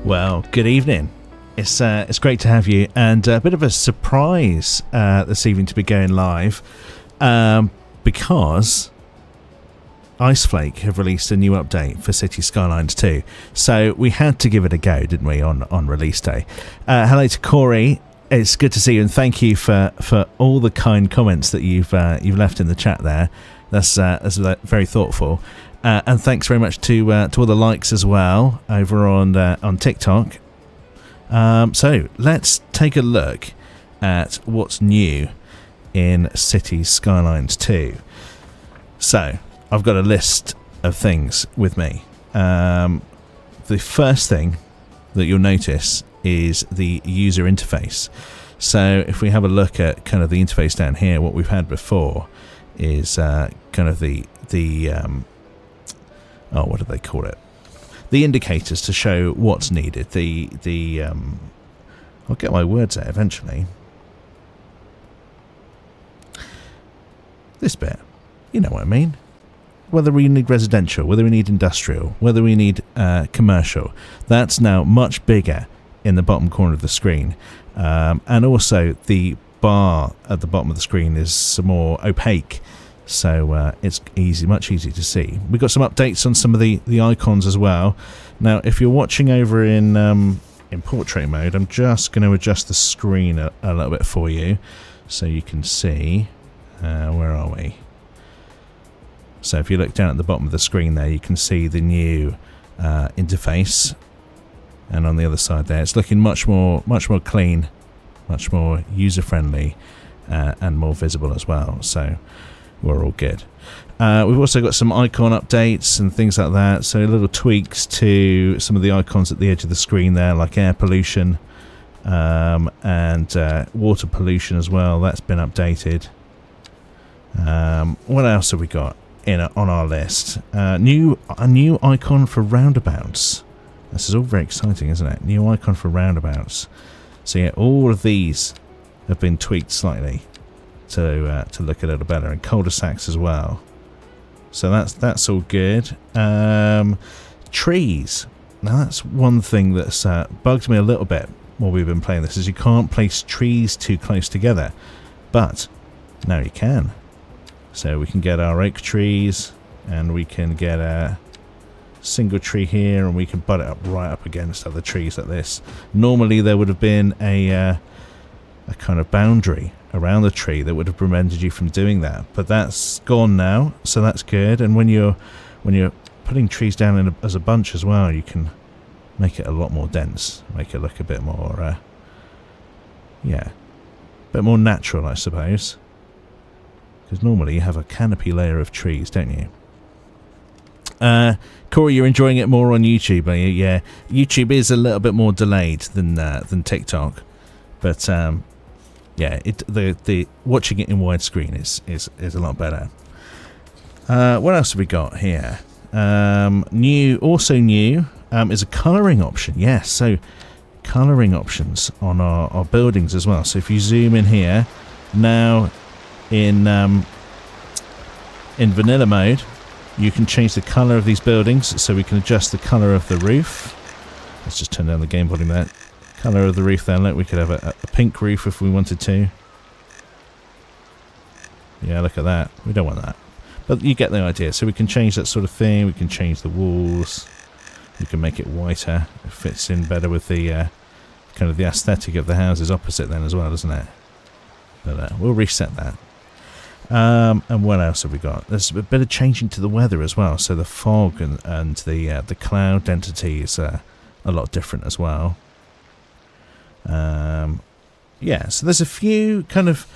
Well, good evening. It's great to have you, and a bit of a surprise this evening to be going live because Flake have released a new update for Cities Skylines 2. So we had to give it a go, didn't we, on release day. Hello to Corey. It's good to see you, and thank you for all the kind comments that you've left in the chat there. That's very thoughtful. And thanks very much to all the likes as well over on TikTok. So let's take a look at what's new in Cities Skylines 2. So I've got a list of things with me. The first thing that you'll notice is the user interface. So if we have a look at kind of the interface down here, what we've had before is kind of the what do they call it? The indicators to show what's needed. I'll get my words out eventually. This bit, you know what I mean. Whether we need residential, whether we need industrial, whether we need commercial, that's now much bigger in the bottom corner of the screen. And also the bar at the bottom of the screen is some more opaque. So it's much easier to see. We've got some updates on some of the icons as well. Now, if you're watching over in portrait mode, I'm just going to adjust the screen a little bit for you so you can see. Where are we? So if you look down at the bottom of the screen there, you can see the new interface. And on the other side there, it's looking much more clean, much more user-friendly, and more visible as well. So we're all good. We've also got some icon updates and things like that. So little tweaks to some of the icons at the edge of the screen there, like air pollution and water pollution as well. That's been updated. What else have we got on our list? A new icon for roundabouts. This is all very exciting, isn't it? New icon for roundabouts. So yeah, all of these have been tweaked slightly to look a little better, and cul-de-sacs as well. So that's all good. Trees. Now that's one thing that's bugged me a little bit while we've been playing this, is you can't place trees too close together, but now you can. So we can get our oak trees, and we can get a single tree here, and we can butt it up right up against other trees like this. Normally there would have been a kind of boundary around the tree that would have prevented you from doing that, but that's gone now, so that's good. And when you're putting trees down as a bunch as well, you can make it a lot more dense, make it look a bit more a bit more natural, I suppose, because normally you have a canopy layer of trees, don't you? Corey, you're enjoying it more on YouTube, are you? Yeah, YouTube is a little bit more delayed than TikTok, but yeah, the watching it in widescreen is a lot better. What else have we got here? New is a colouring option. Yes, so colouring options on our buildings as well. So if you zoom in here now in vanilla mode, you can change the colour of these buildings, so we can adjust the colour of the roof. Let's just turn down the game volume there. Colour of the roof there. Look, we could have a pink roof if we wanted to. Yeah, look at that. We don't want that. But you get the idea. So we can change that sort of thing. We can change the walls. We can make it whiter. It fits in better with the kind of the aesthetic of the houses opposite then as well, doesn't it? But we'll reset that. And what else have we got? There's a bit of changing to the weather as well. So the fog and the cloud density is a lot different as well. Yeah, so there's a few kind of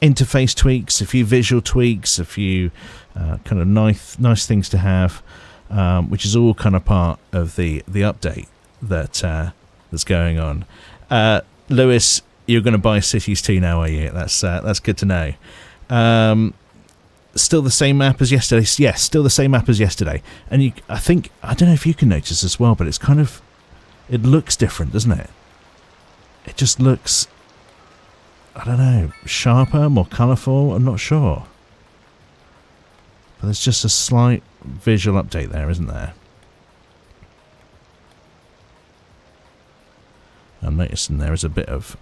interface tweaks, a few visual tweaks, a few kind of nice things to have, which is all kind of part of the update that's going on. Lewis, you're going to buy Cities 2 now, are you? That's good to know. Still the same map as yesterday? Yes, still the same map as yesterday. And I don't know if you can notice as well, but it's kind of, it looks different, doesn't it? It just looks, I don't know, sharper, more colourful, I'm not sure. But there's just a slight visual update there, isn't there? I'm noticing there is a bit of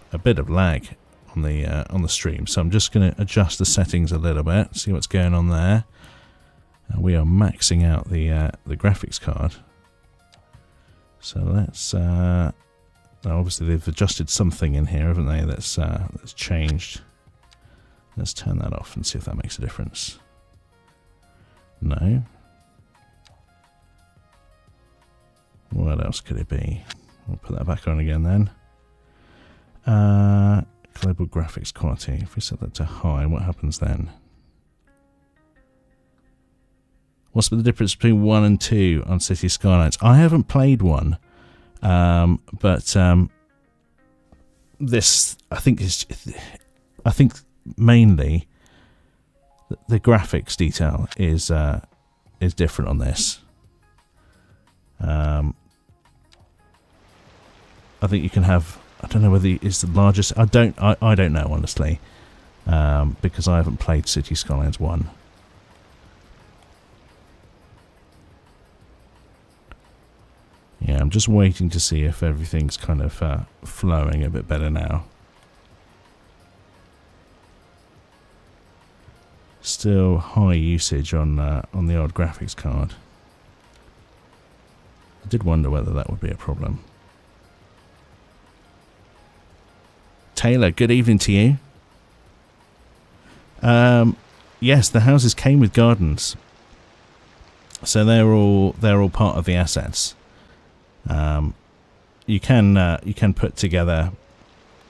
lag on the stream, so I'm just going to adjust the settings a little bit, see what's going on there. We are maxing out the graphics card, so let's. Obviously, they've adjusted something in here, haven't they? That's changed. Let's turn that off and see if that makes a difference. No. What else could it be? We'll put that back on again then. Global graphics quality. If we set that to high, what happens then? What's the difference between 1 and 2 on Cities Skylines? I haven't played 1, but this I think mainly the graphics detail is different on this. I think you can have. I don't know whether it's the largest. I don't know honestly, because I haven't played Cities Skylines 1. Yeah, I'm just waiting to see if everything's kind of flowing a bit better now. Still high usage on the old graphics card. I did wonder whether that would be a problem. Taylor, good evening to you. Yes, the houses came with gardens, so they're all part of the assets. You can put together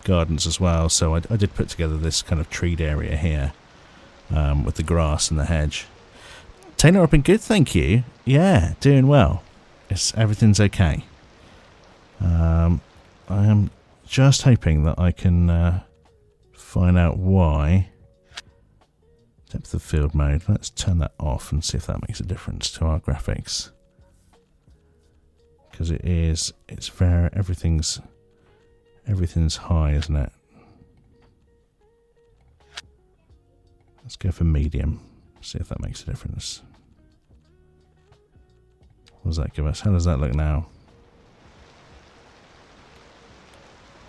gardens as well. So I did put together this kind of treed area here, with the grass and the hedge. Taylor, I've been good, thank you. Yeah, doing well. Everything's okay. I am just hoping that I can find out why. Depth of field mode. Let's turn that off and see if that makes a difference to our graphics. Because it's very, everything's high, isn't it? Let's go for medium. See if that makes a difference. What does that give us? How does that look now?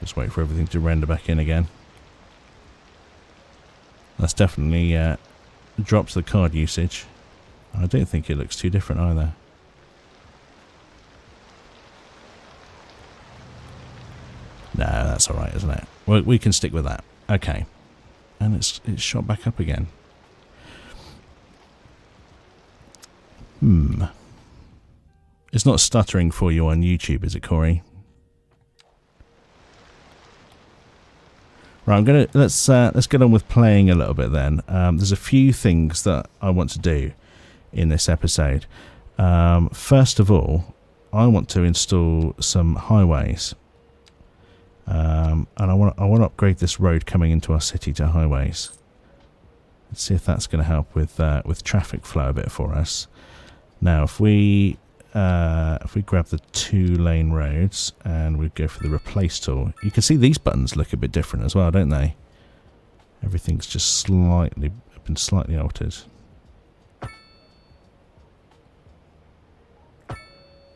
Just wait for everything to render back in again. That's definitely drops the card usage. I don't think it looks too different either. No, that's alright, isn't it? We can stick with that. Okay. And it's shot back up again. It's not stuttering for you on YouTube, is it, Corey? Right, let's get on with playing a little bit then. There's a few things that I want to do in this episode. First of all, I want to install some highways. And I want to upgrade this road coming into our city to highways. Let's see if that's going to help with traffic flow a bit for us. Now, if we grab the 2-lane roads and we go for the replace tool, you can see these buttons look a bit different as well, don't they? Everything's just been slightly altered.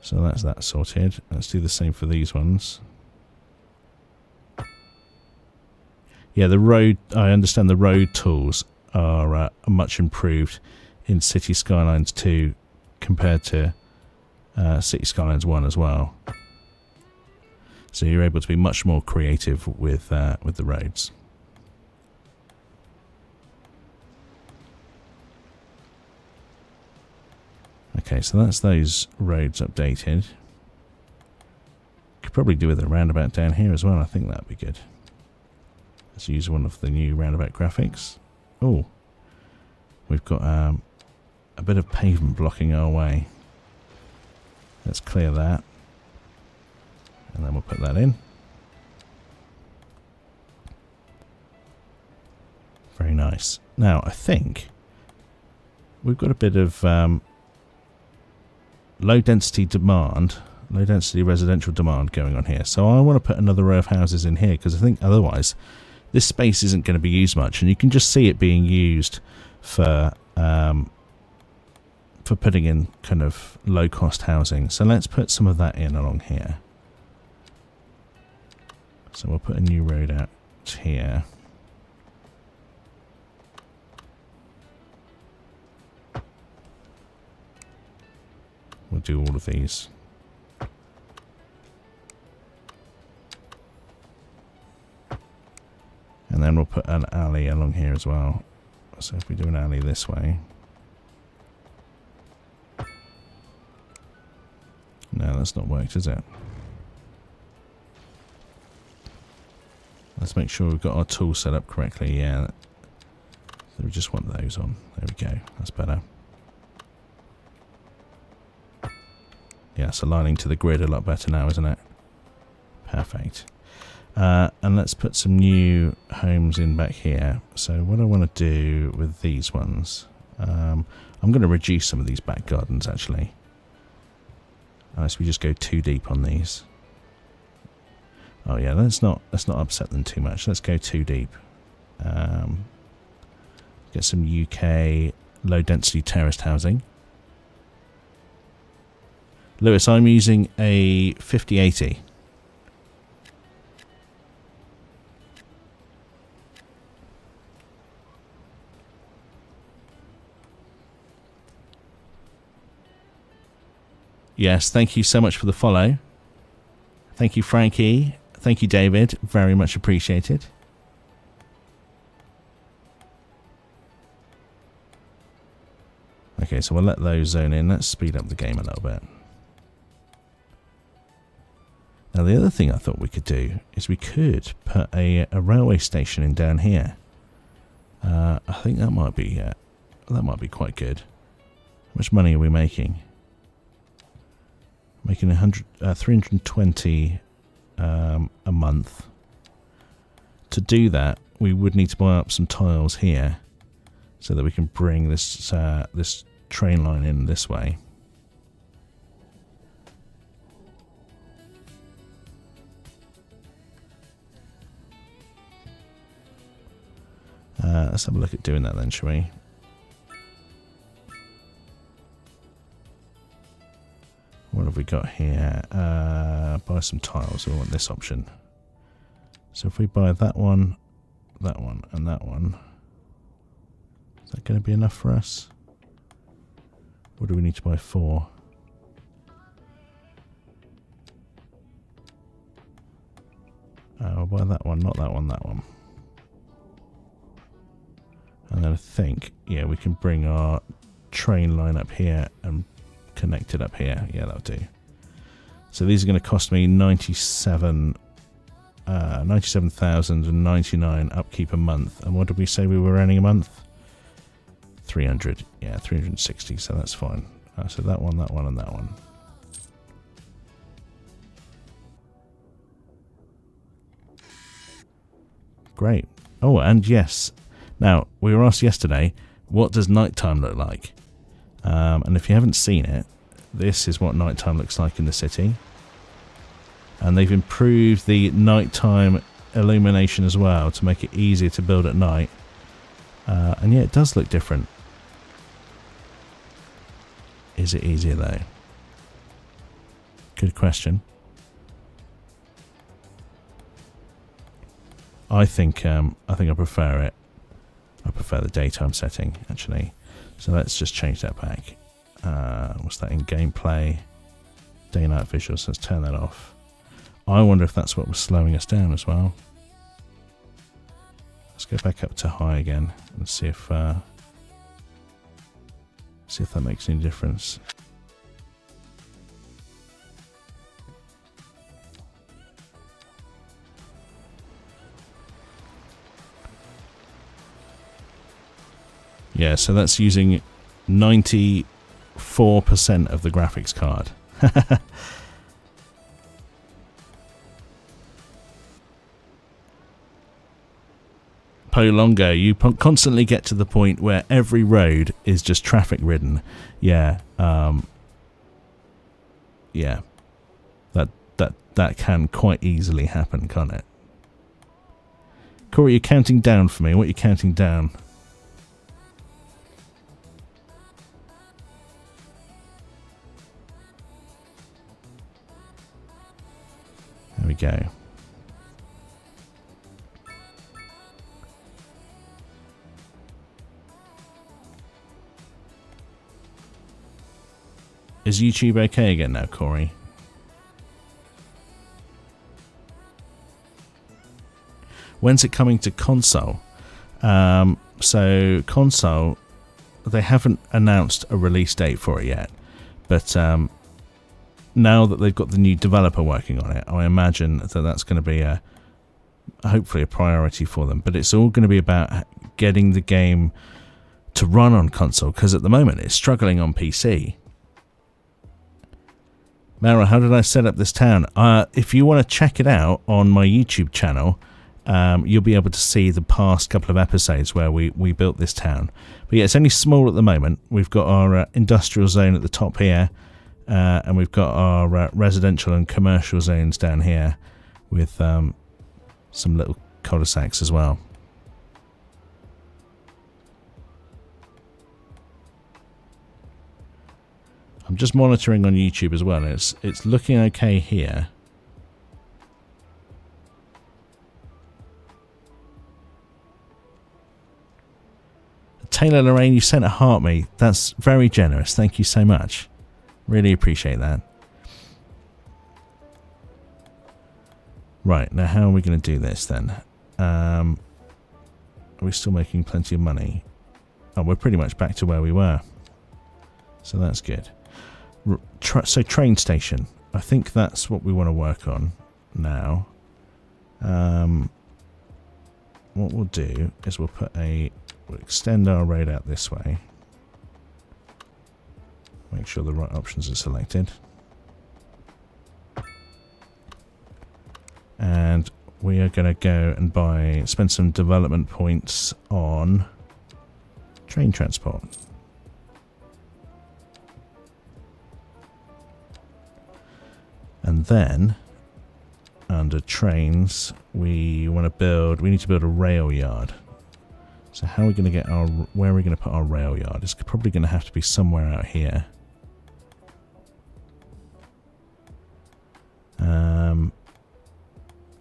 So that's that sorted. Let's do the same for these ones. Yeah, I understand the road tools are much improved in Cities Skylines 2 compared to Cities Skylines 1 as well. So you're able to be much more creative with the roads. Okay, so that's those roads updated. Could probably do with a roundabout down here as well. I think that'd be good. Let's use one of the new roundabout graphics. Oh, we've got a bit of pavement blocking our way. Let's clear that. And then we'll put that in. Very nice. Now, I think we've got a bit of low density residential demand going on here. So I want to put another row of houses in here because I think otherwise this space isn't going to be used much, and you can just see it being used for putting in kind of low cost housing. So let's put some of that in along here. So we'll put a new road out here. We'll do all of these. And then we'll put an alley along here as well. So if we do an alley this way. No, that's not worked, is it? Let's make sure we've got our tool set up correctly. Yeah. So we just want those on. There we go. That's better. Yeah, it's aligning to the grid a lot better now, isn't it? Perfect. And let's put some new homes in back here. So what I want to do with these ones, I'm going to reduce some of these back gardens actually. Unless we just go too deep on these. Oh yeah, let's not upset them too much. Let's go too deep. Get some UK low density terraced housing. Lewis, I'm using a 5080. Yes, thank you so much for the follow. Thank you, Frankie. Thank you, David. Very much appreciated. Okay, so we'll let those zone in. Let's speed up the game a little bit. Now, the other thing I thought we could do is we could put a railway station in down here. I think that might be quite good. How much money are we making? Making 320 a month. To do that, we would need to buy up some tiles here, so that we can bring this this train line in this way. Let's have a look at doing that then, shall we? What have we got here? Buy some tiles. We want this option. So if we buy that one, and that one, is that going to be enough for us? What do we need to buy 4? I'll buy that one, not that one, that one. And then I think, yeah, we can bring our train line up here and connect it up here. Yeah, that'll do. So these are going to cost me 97,099 upkeep a month. And what did we say we were earning a month? 300. Yeah, 360. So that's fine. So that one, and that one. Great. Oh, and yes. Now, we were asked yesterday, what does nighttime look like? And if you haven't seen it, this is what nighttime looks like in the city. And they've improved the nighttime illumination as well to make it easier to build at night. And yeah, it does look different. Is it easier though? Good question. I think I prefer it. I prefer the daytime setting actually. So let's just change that back. What's that in gameplay? Day-night visuals. Let's turn that off. I wonder if that's what was slowing us down as well. Let's go back up to high again and see if that makes any difference. Yeah, so that's using 94% of the graphics card. Polongo, you constantly get to the point where every road is just traffic ridden. Yeah, yeah, that can quite easily happen, can't it? Corey, you're counting down for me. What are you counting down? There we go. Is YouTube okay again now, Corey? When's it coming to console? So console, they haven't announced a release date for it yet, but now that they've got the new developer working on it, I imagine that that's going to be hopefully a priority for them. But it's all going to be about getting the game to run on console, because at the moment it's struggling on PC. Mara, how did I set up this town? If you want to check it out on my YouTube channel, you'll be able to see the past couple of episodes where we built this town. But yeah, it's only small at the moment. We've got our industrial zone at the top here, and we've got our residential and commercial zones down here with some little cul-de-sacs as well. I'm just monitoring on YouTube as well. It's looking okay here. Taylor Lorraine, you sent a heart me. That's very generous. Thank you so much. Really appreciate that. Right, now how are we going to do this then? Are we still making plenty of money? Oh, we're pretty much back to where we were. So that's good. So train station. I think that's what we want to work on now. What we'll do is we'll extend our road out this way. Make sure the right options are selected. And we are going to go and spend some development points on train transport. And then under trains, we need to build a rail yard. So how are we going to get where are we going to put our rail yard? It's probably going to have to be somewhere out here.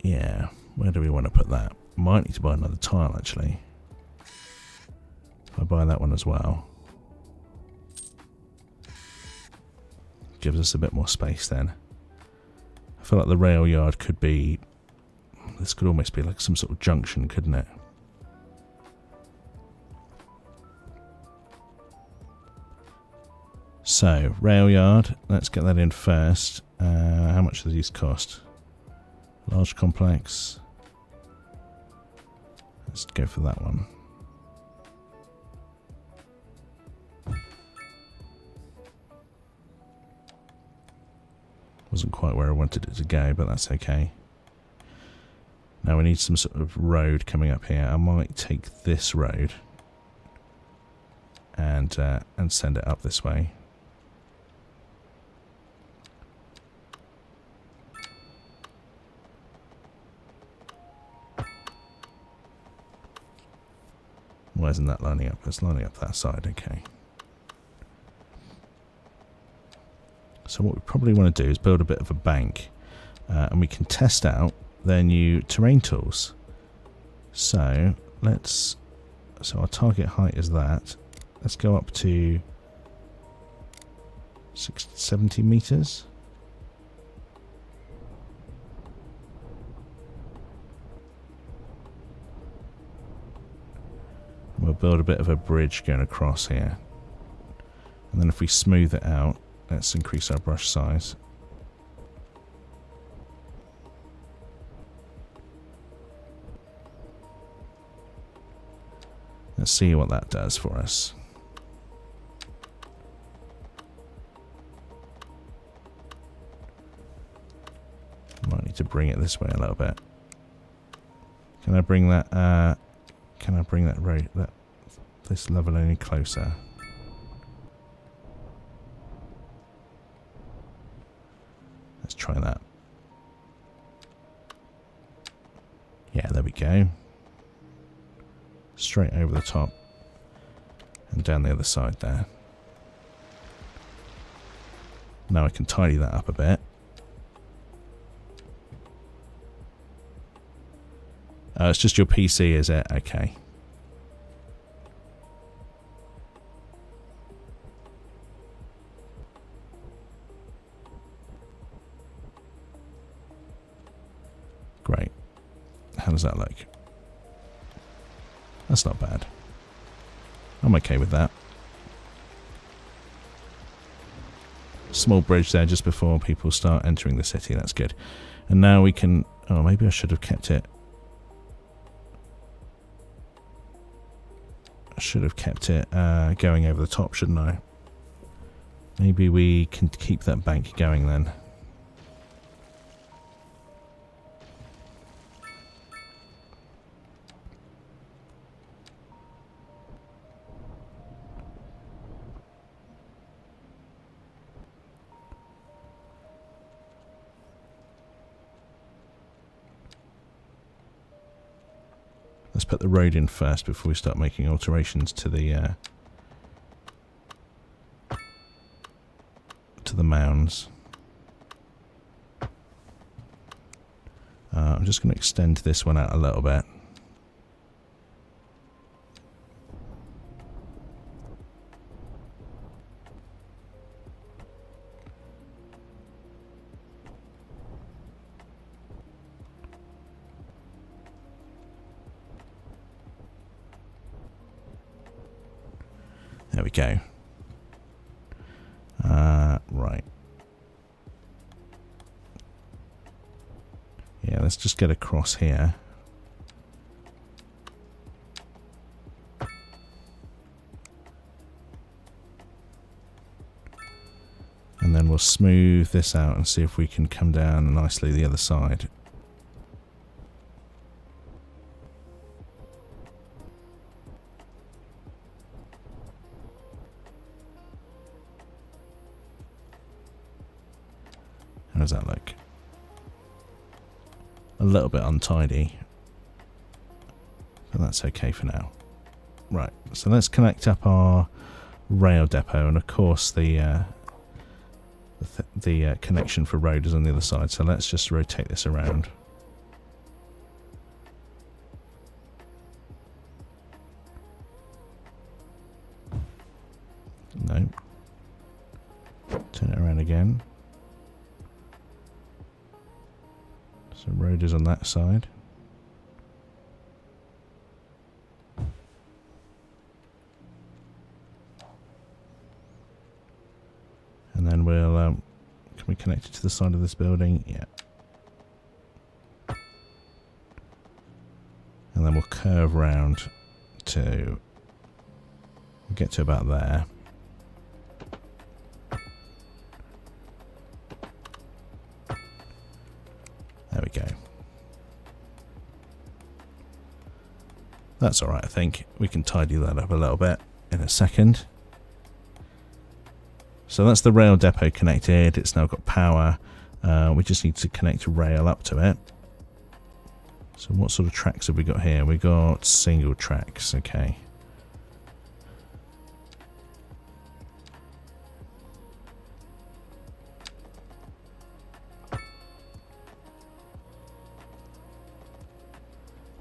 Yeah, where do we want to put that? Might need to buy another tile actually. If I buy that one as well. Gives us a bit more space then. I feel like the rail yard this could almost be like some sort of junction, couldn't it? So, rail yard, let's get that in first. How much do these cost? Large complex. Let's go for that one. Wasn't quite where I wanted it to go, but that's okay. Now we need some sort of road coming up here. I might take this road and send it up this way. Why isn't that lining up? It's lining up that side, okay. So what we probably want to do is build a bit of a bank, and we can test out their new terrain tools. So our target height is that. Let's go up to 70 meters. We'll build a bit of a bridge going across here. And then if we smooth it out, let's increase our brush size. Let's see what that does for us. Might need to bring it this way a little bit. Can I bring that road, this level any closer? Let's try that. Yeah, there we go. Straight over the top and down the other side there. Now I can tidy that up a bit. It's just your PC, is it? Okay. Great. How does that look? That's not bad. I'm okay with that. Small bridge there just before people start entering the city. That's good. And now we can... Oh, maybe I should have kept it... I should have kept it going over the top, shouldn't I? Maybe we can keep that bank going then. Let's put the road in first before we start making alterations to the mounds. I'm just going to extend this one out a little bit. There we go. Right. Yeah, let's just get across here. And then we'll smooth this out and see if we can come down nicely the other side. How does that look? A little bit untidy, but that's okay for now. Right, so let's connect up our rail depot, and of course the connection for road is on the other side, so let's just rotate this around. No. Turn it around again. So road is on that side. And then we'll, can we connect it to the side of this building? Yeah. And then we'll curve round to get to about there. There we go. That's alright, I think. We can tidy that up a little bit in a second. So that's the rail depot connected. It's now got power. We just need to connect a rail up to it. So what sort of tracks have we got here? We got single tracks, okay.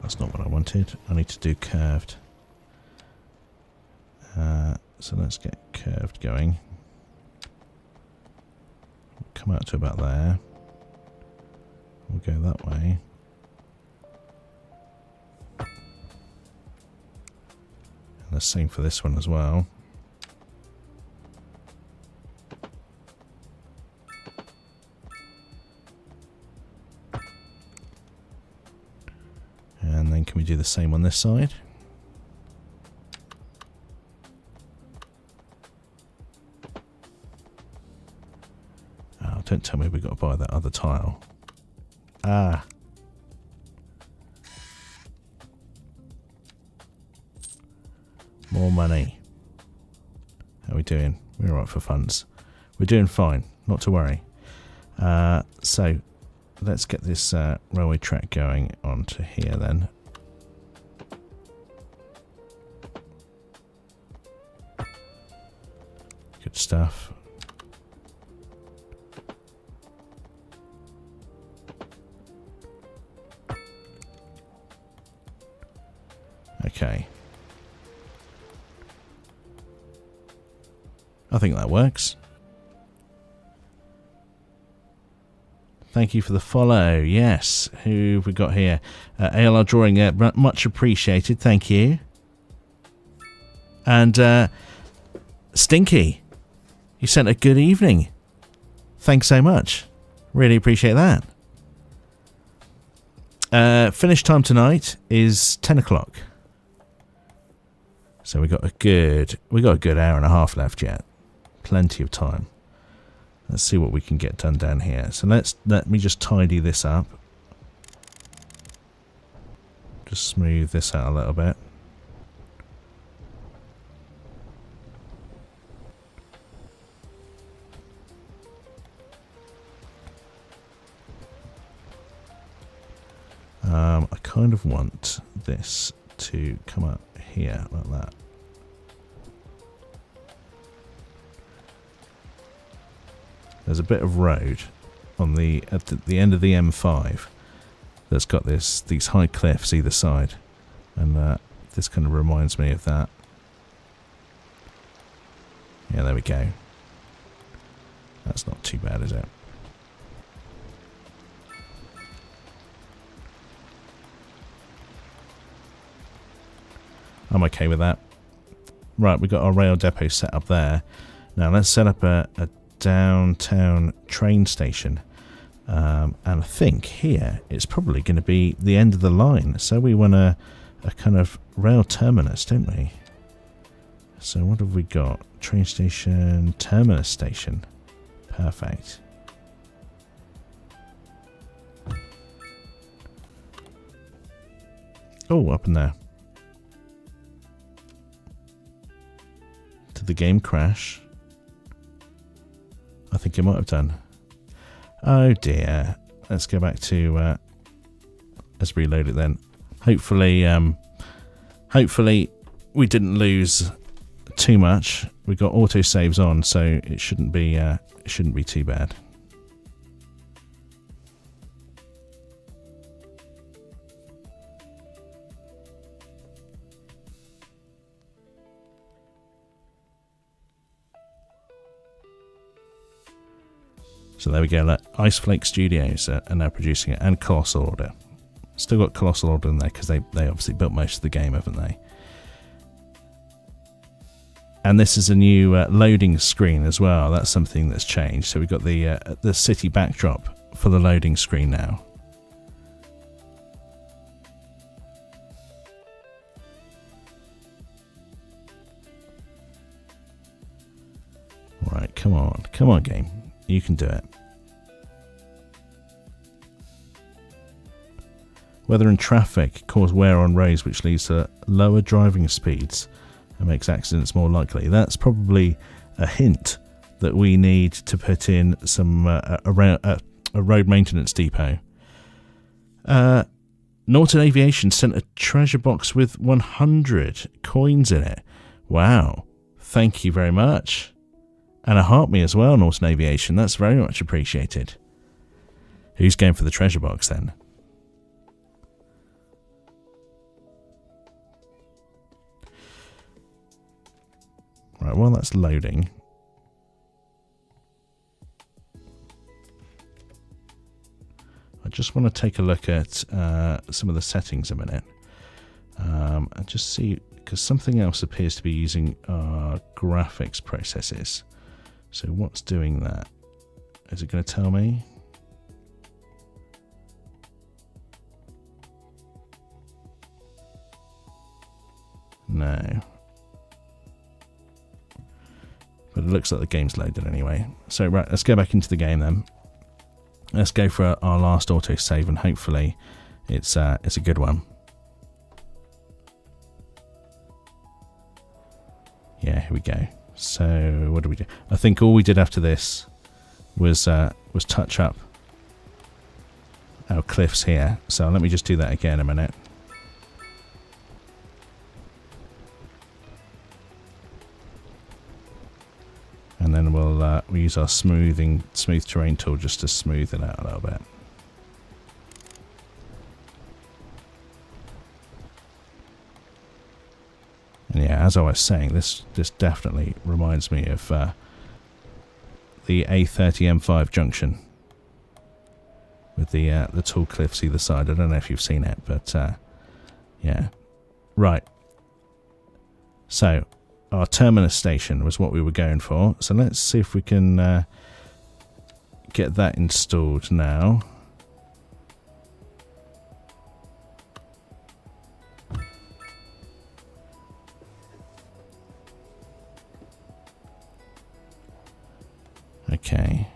That's not what I wanted. I need to do curved. So let's get curved going. Come out to about there. We'll go that way. And the same for this one as well. And then can we do the same on this side? Oh, don't tell me we've got to buy that other tile. Ah. More money. How are we doing? We're alright for funds. We're doing fine, not to worry. So let's get this railway track going onto here then. Good stuff. Okay. I think that works. Thank you for the follow. Yes. Who have we got here? ALR Drawing, much appreciated. Thank you. And Stinky, you sent a good evening. Thanks so much. Really appreciate that. Finish time tonight is 10 o'clock. So we got a good hour and a half left yet. Plenty of time. Let's see what we can get done down here. So let me just tidy this up. Just smooth this out a little bit. I kind of want this to come up here like that. There's a bit of road on at the end of the M5 that's got these high cliffs either side, and this kind of reminds me of that. Yeah, there we go. That's not too bad, is it? I'm okay with that. Right, we've got our rail depot set up there. Now let's set up a downtown train station. And I think here it's probably going to be the end of the line. So we want a kind of rail terminus, don't we? So what have we got? Train station, terminus station. Perfect. Oh, up in there. Did the game crash? I think it might have done. Oh dear. Let's go back to let's reload it then. Hopefully we didn't lose too much. We got auto saves on, so it shouldn't be too bad. So there we go. Flake Studios are now producing it, and Colossal Order. Still got Colossal Order in there because they obviously built most of the game, haven't they? And this is a new loading screen as well. That's something that's changed. So we've got the city backdrop for the loading screen now. Right, come on, game. You can do it. Weather and traffic cause wear on roads, which leads to lower driving speeds and makes accidents more likely. That's probably a hint that we need to put in some a road maintenance depot. Norton Aviation sent a treasure box with 100 coins in it. Wow. Thank you very much. And a heart me as well, Norton Aviation. That's very much appreciated. Who's going for the treasure box then? Right, while that's loading, I just want to take a look at some of the settings a minute. And just see, because something else appears to be using our graphics processes. So what's doing that? Is it going to tell me? No. But it looks like the game's loaded anyway. So right, let's go back into the game then. Let's go for our last auto save, and hopefully it's a good one. Yeah, here we go. So what do we do? I think all we did after this was touch up our cliffs here. So let me just do that again a minute. And then we'll use our smooth terrain tool just to smooth it out a little bit. And yeah, as I was saying, this definitely reminds me of the A30 M5 junction. with the tall cliffs either side. I don't know if you've seen it, but yeah. Right. So our terminus station was what we were going for. So let's see if we can get that installed now. Okay.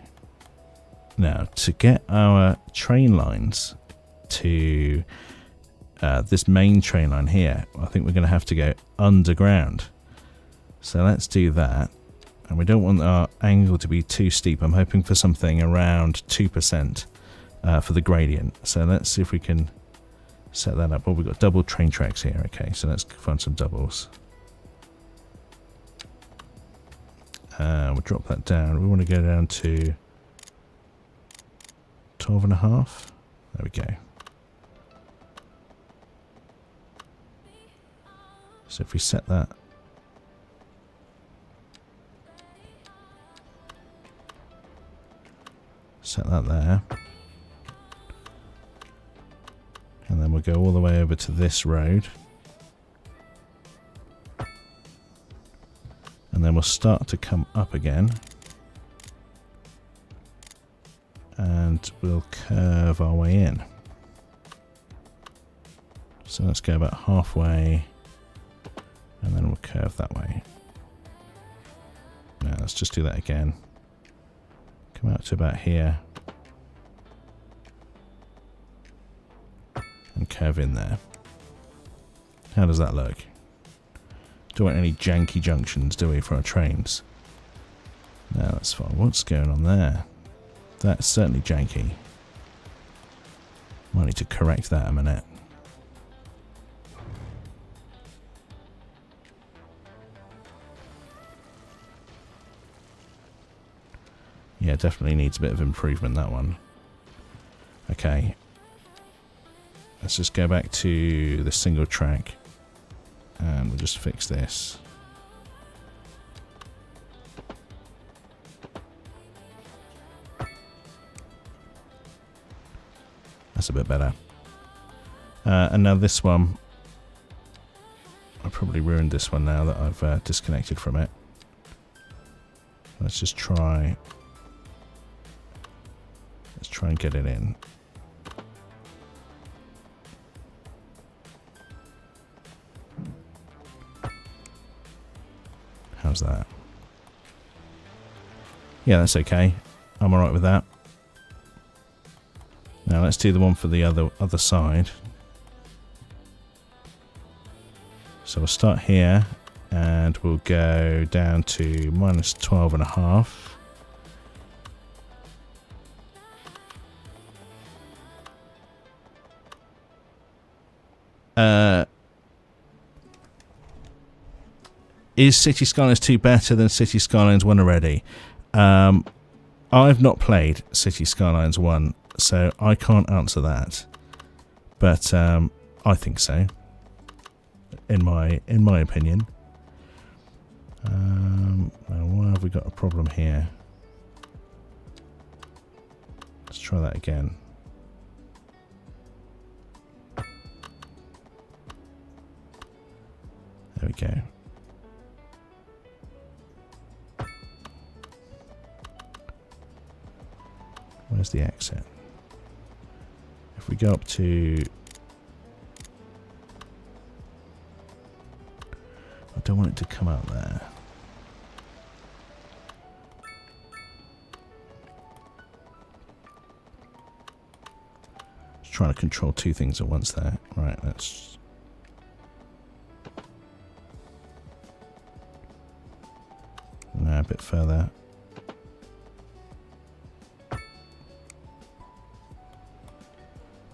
Now, to get our train lines to this main train line here, I think we're going to have to go underground. So let's do that. And we don't want our angle to be too steep. I'm hoping for something around 2% for the gradient. So let's see if we can set that up. Well, we've got double train tracks here. Okay, so let's find some doubles. We'll drop that down. We want to go down to 12.5. There we go. So if we set that there, and then we'll go all the way over to this road, and then we'll start to come up again, and we'll curve our way in. So let's go about halfway, and then we'll curve that way. Now let's just do that again. Come out to about here and curve in there. How does that look? Don't want any janky junctions, do we, for our trains? No, that's fine. What's going on there? That's certainly janky. Might need to correct that a minute. Yeah, definitely needs a bit of improvement, that one. Okay. Let's just go back to the single track. And we'll just fix this. That's a bit better. And now this one. I probably ruined this one now that I've disconnected from it. Let's just try... Let's try and get it in. How's that? Yeah, that's okay. I'm alright with that. Now let's do the one for the other side. So we'll start here and we'll go down to minus 12.5. Is Cities Skylines 2 better than Cities Skylines 1 already? I've not played Cities Skylines 1, so I can't answer that. But I think so. In my opinion. Now why have we got a problem here? Let's try that again. There we go. Where's the exit? If we go up to... I don't want it to come out there. Just trying to control two things at once there. Right, let's... No, a bit further.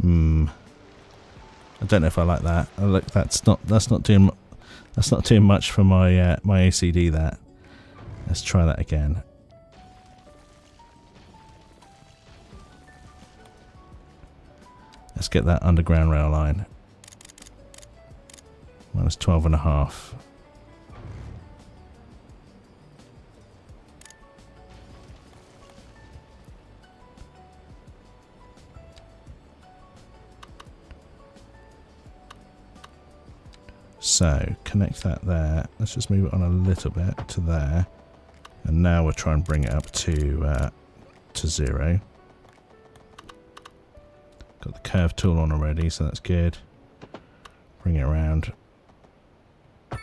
I don't know if I like that. Look, that's not doing much for my my OCD. That. Let's try that again. Let's get that underground rail line. Minus 12.5. So connect that there. Let's just move it on a little bit to there. And now we'll try and bring it up to 0. Got the curve tool on already, so that's good. Bring it around. The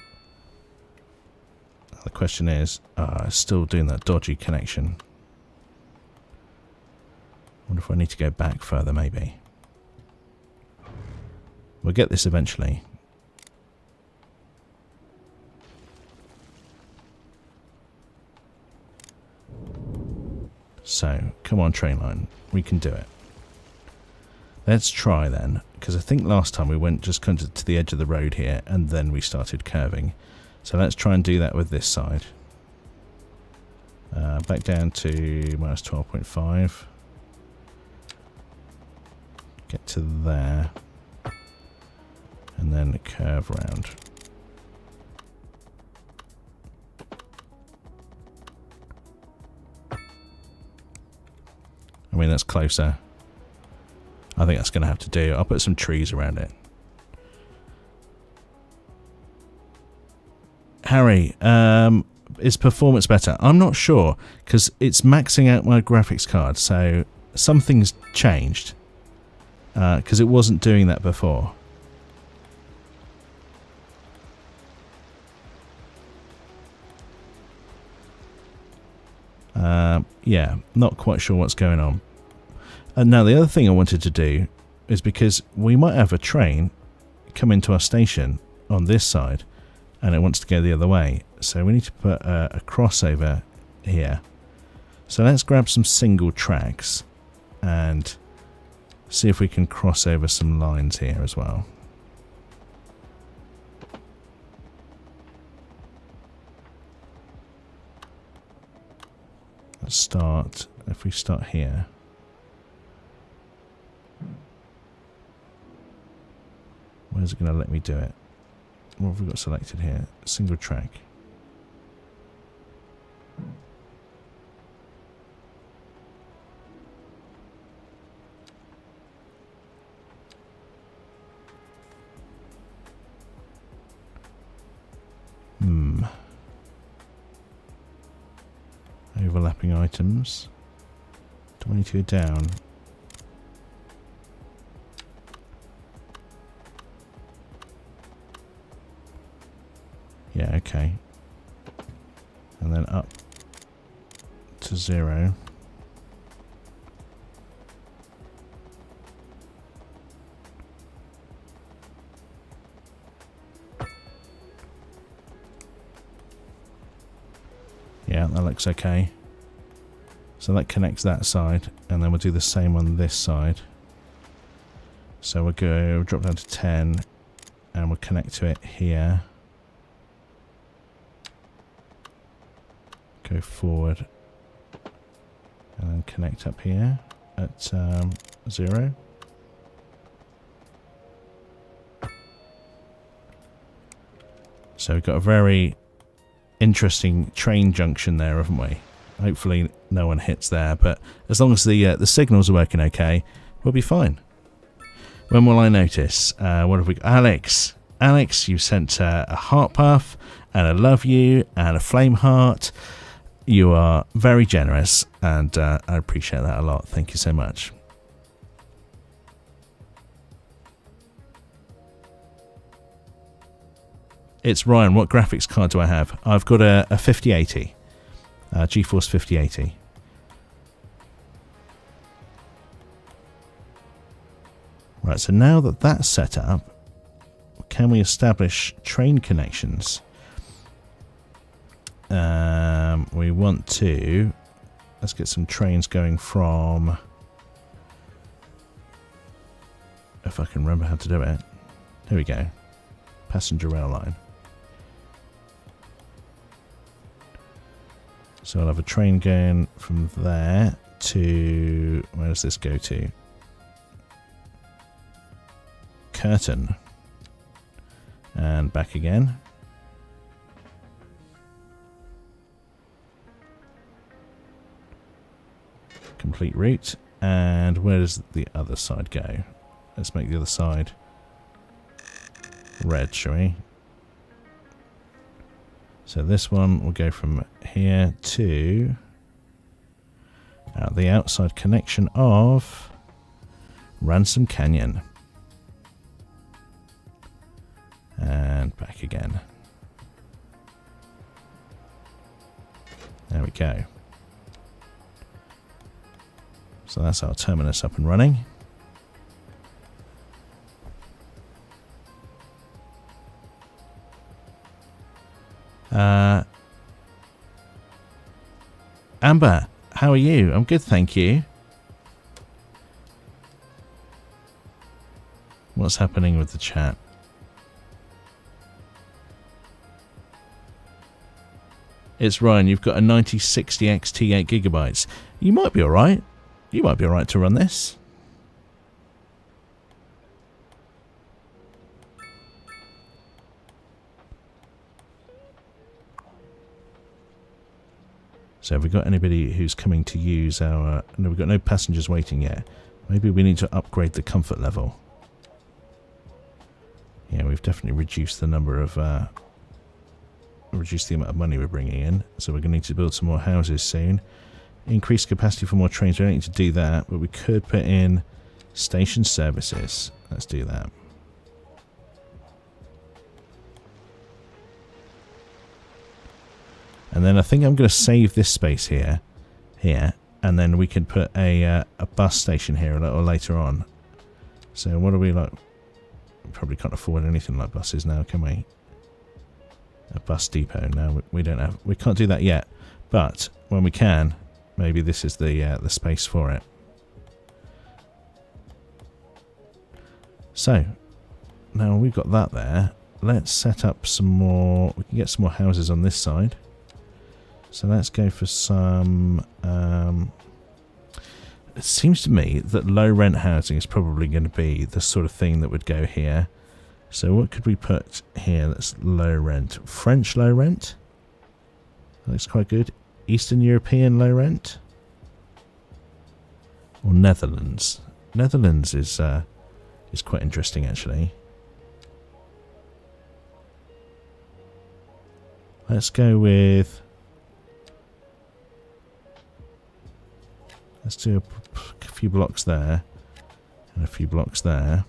question is, it's still doing that dodgy connection. Wonder if I need to go back further, maybe. We'll get this eventually. So, come on, train line. We can do it. Let's try then, because I think last time we went just kind of to the edge of the road here, and then we started curving. So let's try and do that with this side. Back down to minus 12.5. Get to there. And then curve around. I mean, that's closer. I think that's going to have to do. I'll put some trees around it. Harry, is performance better? I'm not sure, because it's maxing out my graphics card, so something's changed. Because it wasn't doing that before. Yeah, not quite sure what's going on. And now the other thing I wanted to do is, because we might have a train come into our station on this side, and it wants to go the other way. So we need to put a crossover here. So let's grab some single tracks and see if we can cross over some lines here as well. Let's start, if we start here. Where's it going to let me do it? What have we got selected here? Single track. Overlapping items. 22 down. Yeah, okay. And then up to 0. Yeah, that looks okay. So that connects that side, and then we'll do the same on this side. So we'll go drop down to 10, and we'll connect to it here. Go forward, and then connect up here at 0. So we've got a very interesting train junction there, haven't we? Hopefully no one hits there, but as long as the signals are working okay, we'll be fine. When will I notice? What have we got? Alex, you sent a heart puff and a love you and a flame heart. You are very generous, and I appreciate that a lot. Thank you so much. It's Ryan. What graphics card do I have? I've got a 5080. GeForce 5080. Right, so now that that's set up, can we establish train connections? We want to... Let's get some trains going from... If I can remember how to do it. Here we go. Passenger rail line. So I'll have a train going from there to... Where does this go to? Curtain. And back again. Complete route. And where does the other side go? Let's make the other side red, shall we? So this one will go from here to the outside connection of Ransom Canyon. And back again. There we go. So that's our terminus up and running. Amber, how are you? I'm good, thank you. What's happening with the chat? It's Ryan, you've got a 9060 XT 8 gigabytes. You might be alright. You might be alright to run this. So have we got anybody who's coming to use our... No, we've got no passengers waiting yet. Maybe we need to upgrade the comfort level. Yeah, we've definitely reduced the number of... reduced the amount of money we're bringing in. So we're going to need to build some more houses soon. Increase capacity for more trains. We don't need to do that, but we could put in station services. Let's do that. And then I think I'm going to save this space here, and then we can put a bus station here a little later on. So what are we like? We probably can't afford anything like buses now, can we? A bus depot? No, we don't have. We can't do that yet. But when we can, maybe this is the space for it. So now we've got that there. Let's set up some more. We can get some more houses on this side. So let's go for some... it seems to me that low rent housing is probably going to be the sort of thing that would go here. So what could we put here that's low rent? French low rent? That looks quite good. Eastern European low rent? Or Netherlands? Netherlands is quite interesting actually. Let's go with... Let's do a few blocks there and a few blocks there.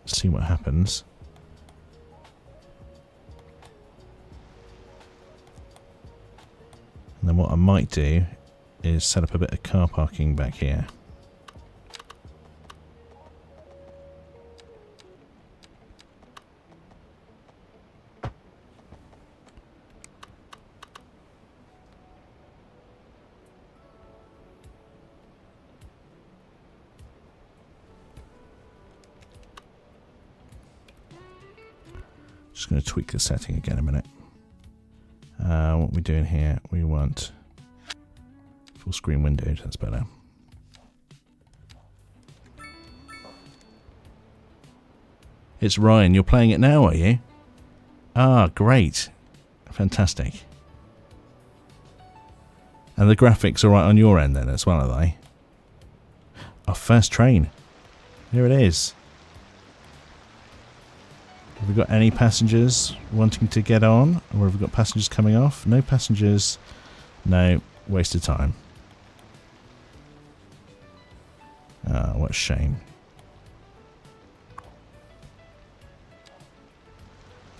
See what happens. And then what I might do is set up a bit of car parking back here. Just going to tweak the setting again a minute. What we're doing here, we want full screen windowed, that's better. It's Ryan, you're playing it now, are you? Ah, great. Fantastic. And the graphics are right on your end then as well, are they? Our first train. Here it is. Have we got any passengers wanting to get on? Or have we got passengers coming off? No passengers. No. Waste of time. Ah, what a shame.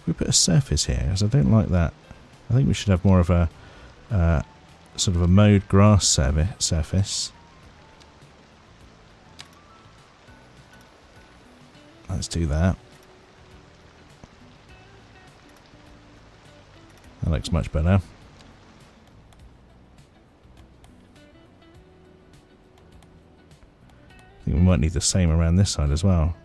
We put a surface here, because I don't like that. I think we should have more of a sort of a mowed grass surface. Let's do that. That looks much better. I think we might need the same around this side as well.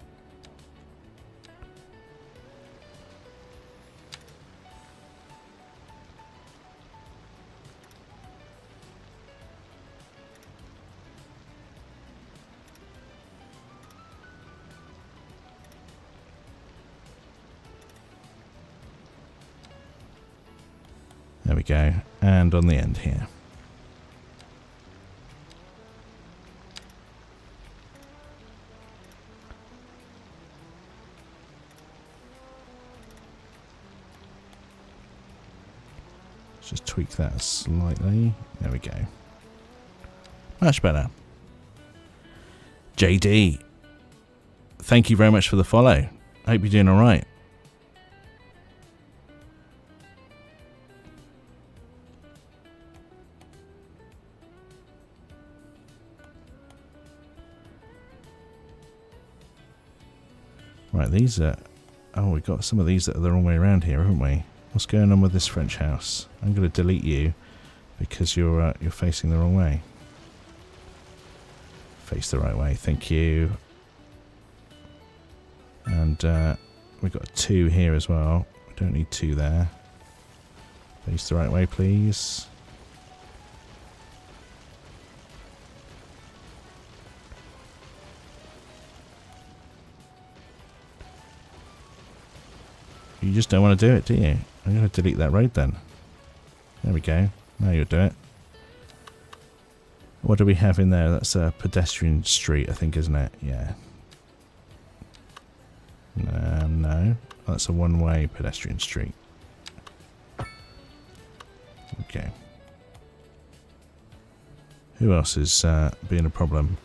There we go, and on the end here. Let's just tweak that slightly. There we go. Much better. JD, thank you very much for the follow. I hope you're doing all right. Right, these are... Oh, we've got some of these that are the wrong way around here, haven't we? What's going on with this French house? I'm going to delete you because you're facing the wrong way. Face the right way, thank you. And we've got 2 here as well. We don't need 2 there. Face the right way, please. You just don't want to do it, do you? I'm going to delete that road then. There we go. Now you'll do it. What do we have in there? That's a pedestrian street, I think, isn't it? Yeah. No. That's a one-way pedestrian street. Okay. Who else is being a problem?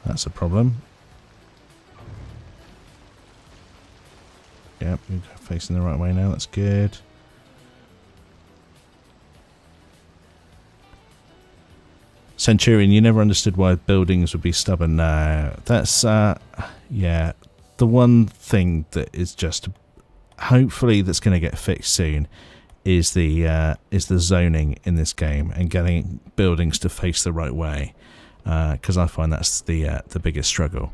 That's a problem. Yep, you're facing the right way now. That's good. Centurion, you never understood why buildings would be stubborn. No, that's yeah, the one thing that is just hopefully that's going to get fixed soon is the zoning in this game and getting buildings to face the right way, because I find that's the biggest struggle.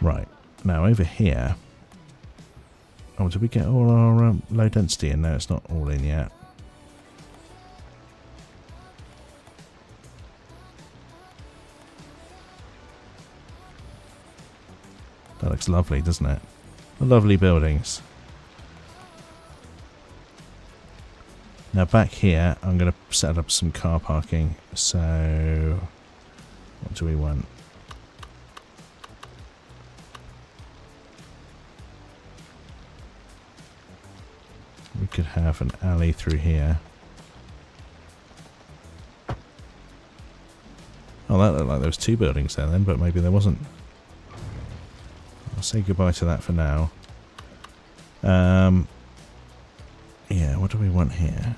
Right. Now over here, oh, did we get all our low density in? No, it's not all in yet. That looks lovely, doesn't it? Lovely buildings. Now back here, I'm going to set up some car parking. So, what do we want? We could have an alley through here. Oh, that looked like there was 2 buildings there then, but maybe there wasn't. I'll say goodbye to that for now. Yeah, what do we want here?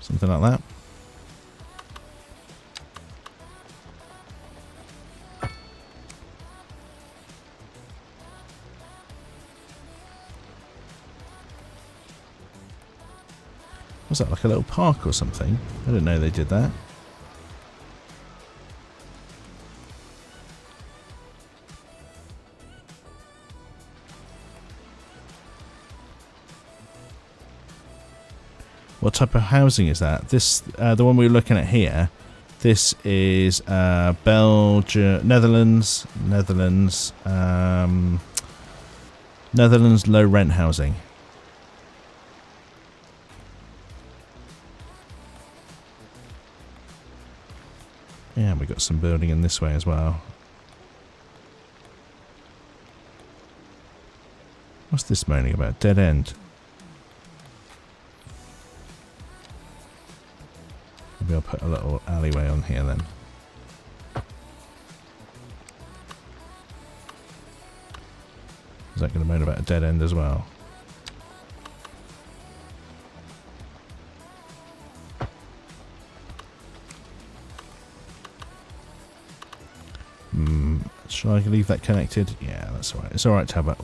Something like that. Was that like a little park or something? I didn't know they did that. What type of housing is that? This, the one we were looking at here. This is Belgium, Netherlands, Netherlands low rent housing. Yeah, we got some building in this way as well. What's this moaning about? Dead end. Maybe I'll put a little alleyway on here then. Is that going to moan about a dead end as well? Should I leave that connected? Yeah, that's alright. It's alright to have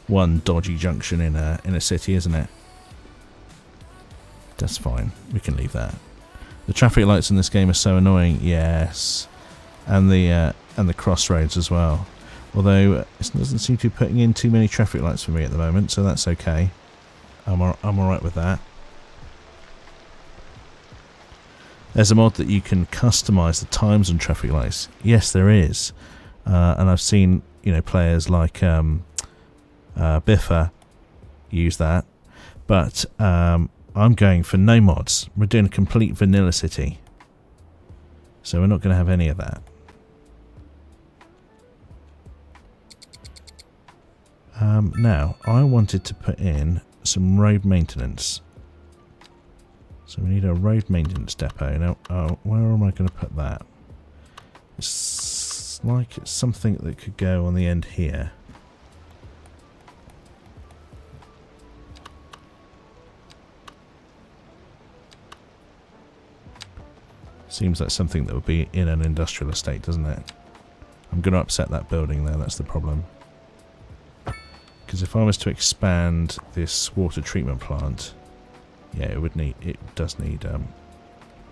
one dodgy junction in a city, isn't it? That's fine. We can leave that. The traffic lights in this game are so annoying. Yes, and the crossroads as well. Although it doesn't seem to be putting in too many traffic lights for me at the moment, so that's okay. I'm alright with that. There's a mod that you can customize the times on traffic lights. Yes, there is. And I've seen, players like Biffa use that. But I'm going for no mods. We're doing a complete vanilla city. So we're not going to have any of that. Now, I wanted to put in some road maintenance. So we need a road maintenance depot. Now, where am I going to put that? It's like it's something that could go on the end here. Seems like something that would be in an industrial estate, doesn't it? I'm going to upset that building there, that's the problem. Because if I was to expand this water treatment plant, yeah, it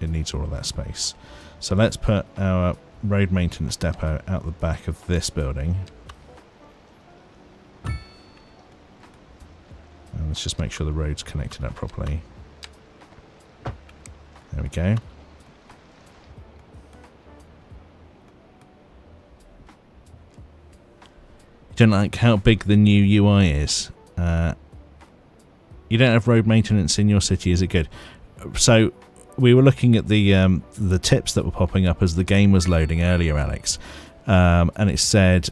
needs all of that space. So let's put our road maintenance depot out the back of this building. And let's just make sure the road's connected up properly. There we go. Don't like how big the new UI is. You don't have road maintenance in your city, is it good? So we were looking at the tips that were popping up as the game was loading earlier, Alex, and it said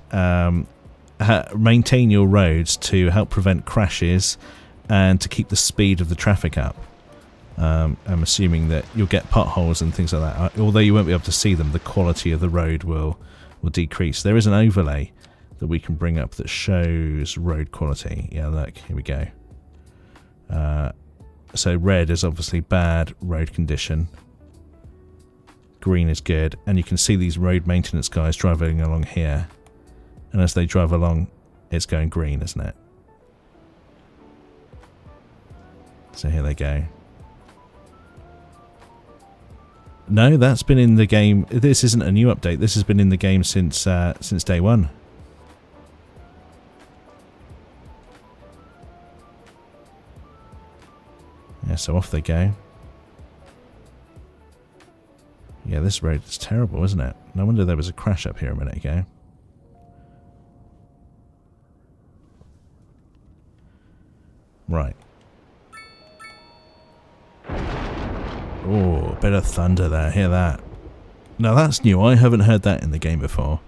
maintain your roads to help prevent crashes and to keep the speed of the traffic up. I'm assuming that you'll get potholes and things like that. Although you won't be able to see them, the quality of the road will decrease. There is an overlay that we can bring up that shows road quality. Yeah, look, here we go. So red is obviously bad road condition. Green is good. And you can see these road maintenance guys driving along here. And as they drive along, it's going green, isn't it? So here they go. No, that's been in the game. This isn't a new update. This has been in the game since day one. Yeah, so off they go. Yeah, this road is terrible, isn't it? No wonder there was a crash up here a minute ago. Right. Oh, a bit of thunder there. Hear that? Now that's new. I haven't heard that in the game before.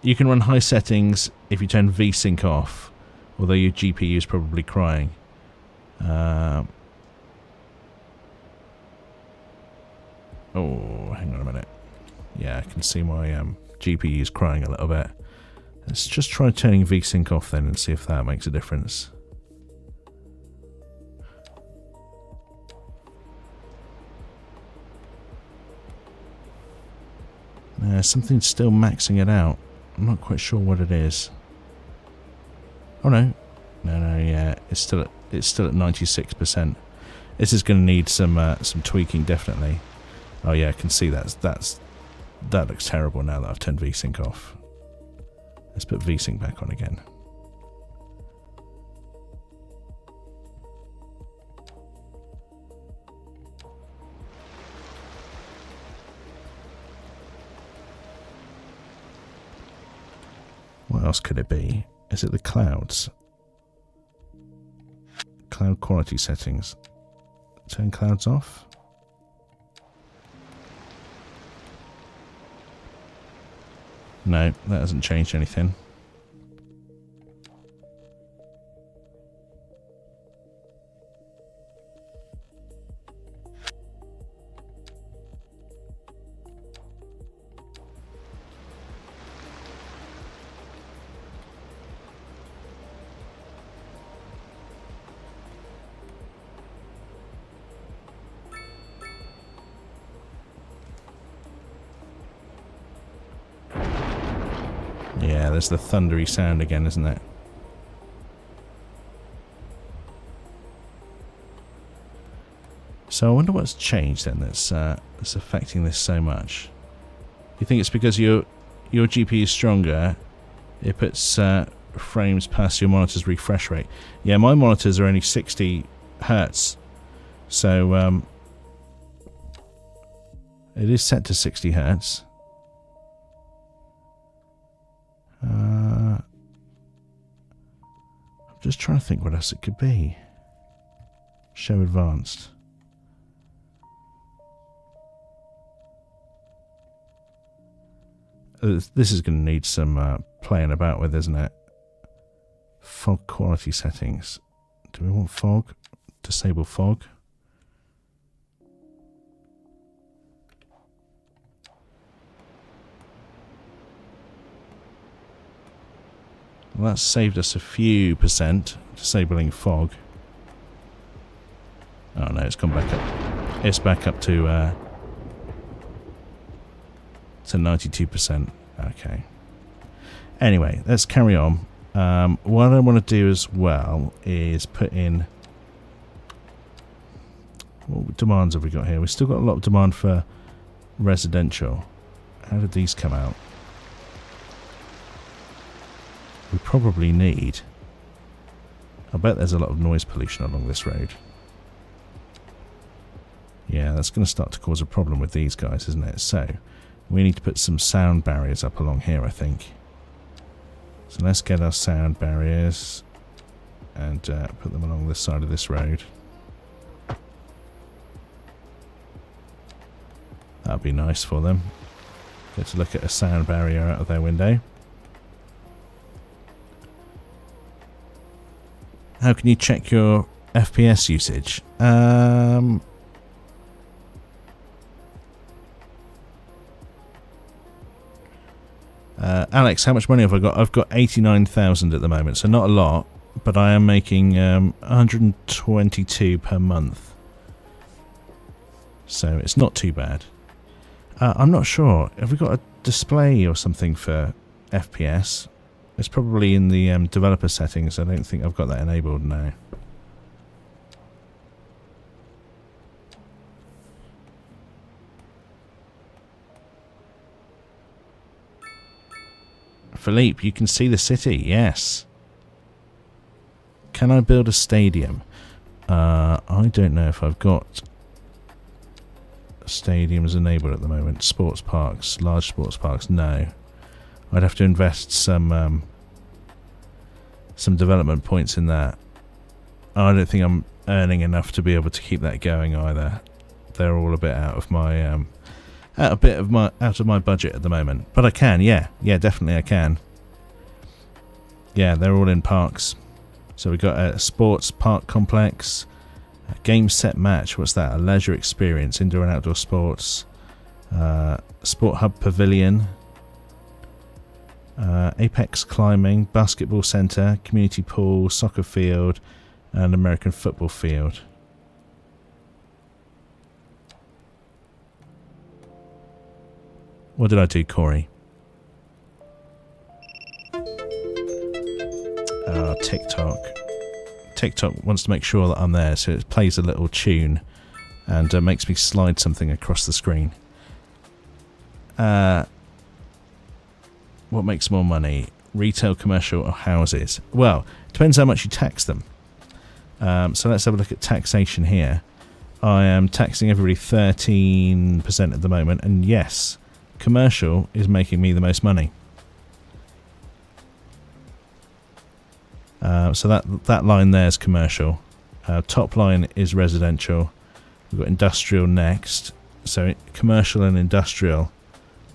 You can run high settings if you turn VSync off, although your GPU is probably crying. Oh, hang on a minute. Yeah, I can see my GPU is crying a little bit. Let's just try turning VSync off then and see if that makes a difference. Something's still maxing it out. I'm not quite sure what it is. Oh no, yeah, it's still at 96%. This is going to need some tweaking, definitely. Oh yeah, I can see that looks terrible now that I've turned VSync off. Let's put VSync back on again. What else could it be? Is it the clouds? Cloud quality settings. Turn clouds off. No, that hasn't changed anything. Yeah, there's the thundery sound again, isn't it? So I wonder what's changed then that's affecting this so much. You think it's because your GPU is stronger? It puts frames past your monitor's refresh rate. Yeah, my monitors are only 60 hertz, so it is set to 60 hertz. trying to think what else it could be. Show advanced. This is going to need some playing about with, isn't it? Fog quality settings. Do we want fog? Disable fog. Well, that's saved us a few percent, disabling fog. Oh no, it's gone back up. It's back up to 92%. Okay. Anyway, let's carry on. What I want to do as well is put in... What demands have we got here? We've still got a lot of demand for residential. How did these come out? We probably need... I bet there's a lot of noise pollution along this road. Yeah, that's going to start to cause a problem with these guys, isn't it? So, we need to put some sound barriers up along here, I think. So let's get our sound barriers and put them along this side of this road. That'd be nice for them. Get to look at a sound barrier out of their window. How can you check your FPS usage? Alex, how much money have I got? I've got 89,000 at the moment, so not a lot, but I am making 122 per month. So it's not too bad. I'm not sure. Have we got a display or something for FPS? It's probably in the developer settings. I don't think I've got that enabled now. Philippe, you can see the city, yes. Can I build a stadium? I don't know if I've got stadiums enabled at the moment. Sports parks, large sports parks, no. I'd have to invest some development points in that. I don't think I'm earning enough to be able to keep that going either. They're all a bit out of my out of my budget at the moment. But I can, yeah, definitely I can. Yeah, they're all in parks. So we've got a sports park complex, a game set match. What's that? A leisure experience, indoor and outdoor sports, sport hub pavilion, apex climbing, basketball centre, community pool, soccer field, and American football field. What did I do, Corey? TikTok. TikTok wants to make sure that I'm there, so it plays a little tune and makes me slide something across the screen. What makes more money? Retail, commercial, or houses? Well, it depends how much you tax them. So let's have a look at taxation here. I am taxing everybody 13% at the moment, and yes, commercial is making me the most money. So that line there is commercial. Top line is residential. We've got industrial next. So commercial and industrial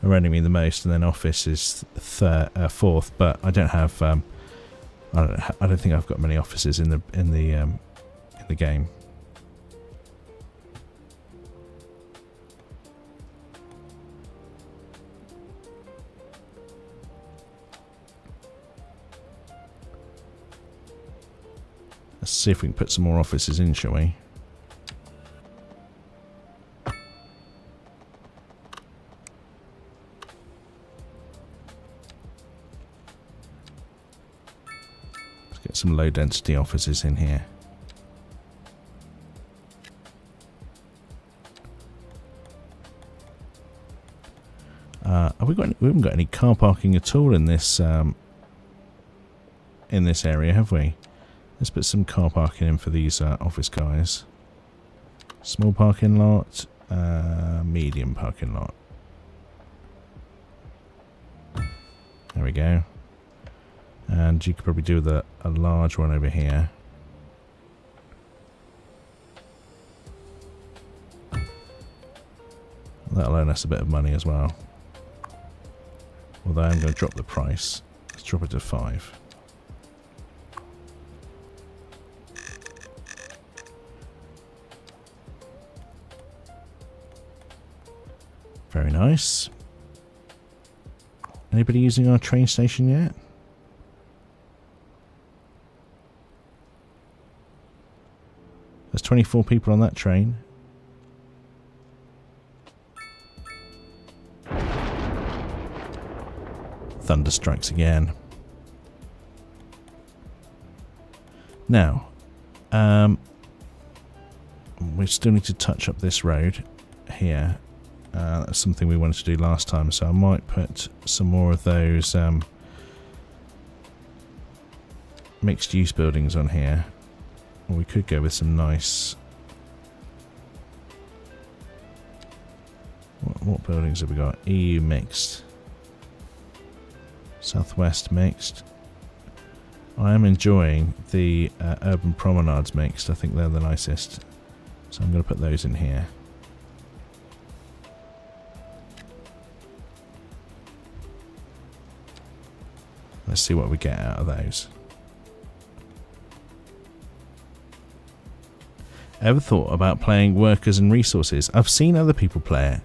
are earning me the most, and then office is fourth. But I don't have. I don't think I've got many offices in the game. Let's see if we can put some more offices in, shall we? Let's get some low density offices in here. We haven't got any car parking at all in this area, have we? Let's put some car parking in for these office guys. Small parking lot, medium parking lot. There we go. And you could probably do a large one over here. That'll earn us a bit of money as well. Although I'm going to drop the price. Let's drop it to 5. Very nice. Anybody using our train station yet? There's 24 people on that train. Thunder strikes again. Now, we still need to touch up this road here. That's something we wanted to do last time, so I might put some more of those mixed-use buildings on here. Or we could go with some nice... What buildings have we got? EU mixed. Southwest mixed. I am enjoying the urban promenades mixed. I think they're the nicest. So I'm going to put those in here. Let's see what we get out of those. Ever thought about playing workers and resources? I've seen other people play it.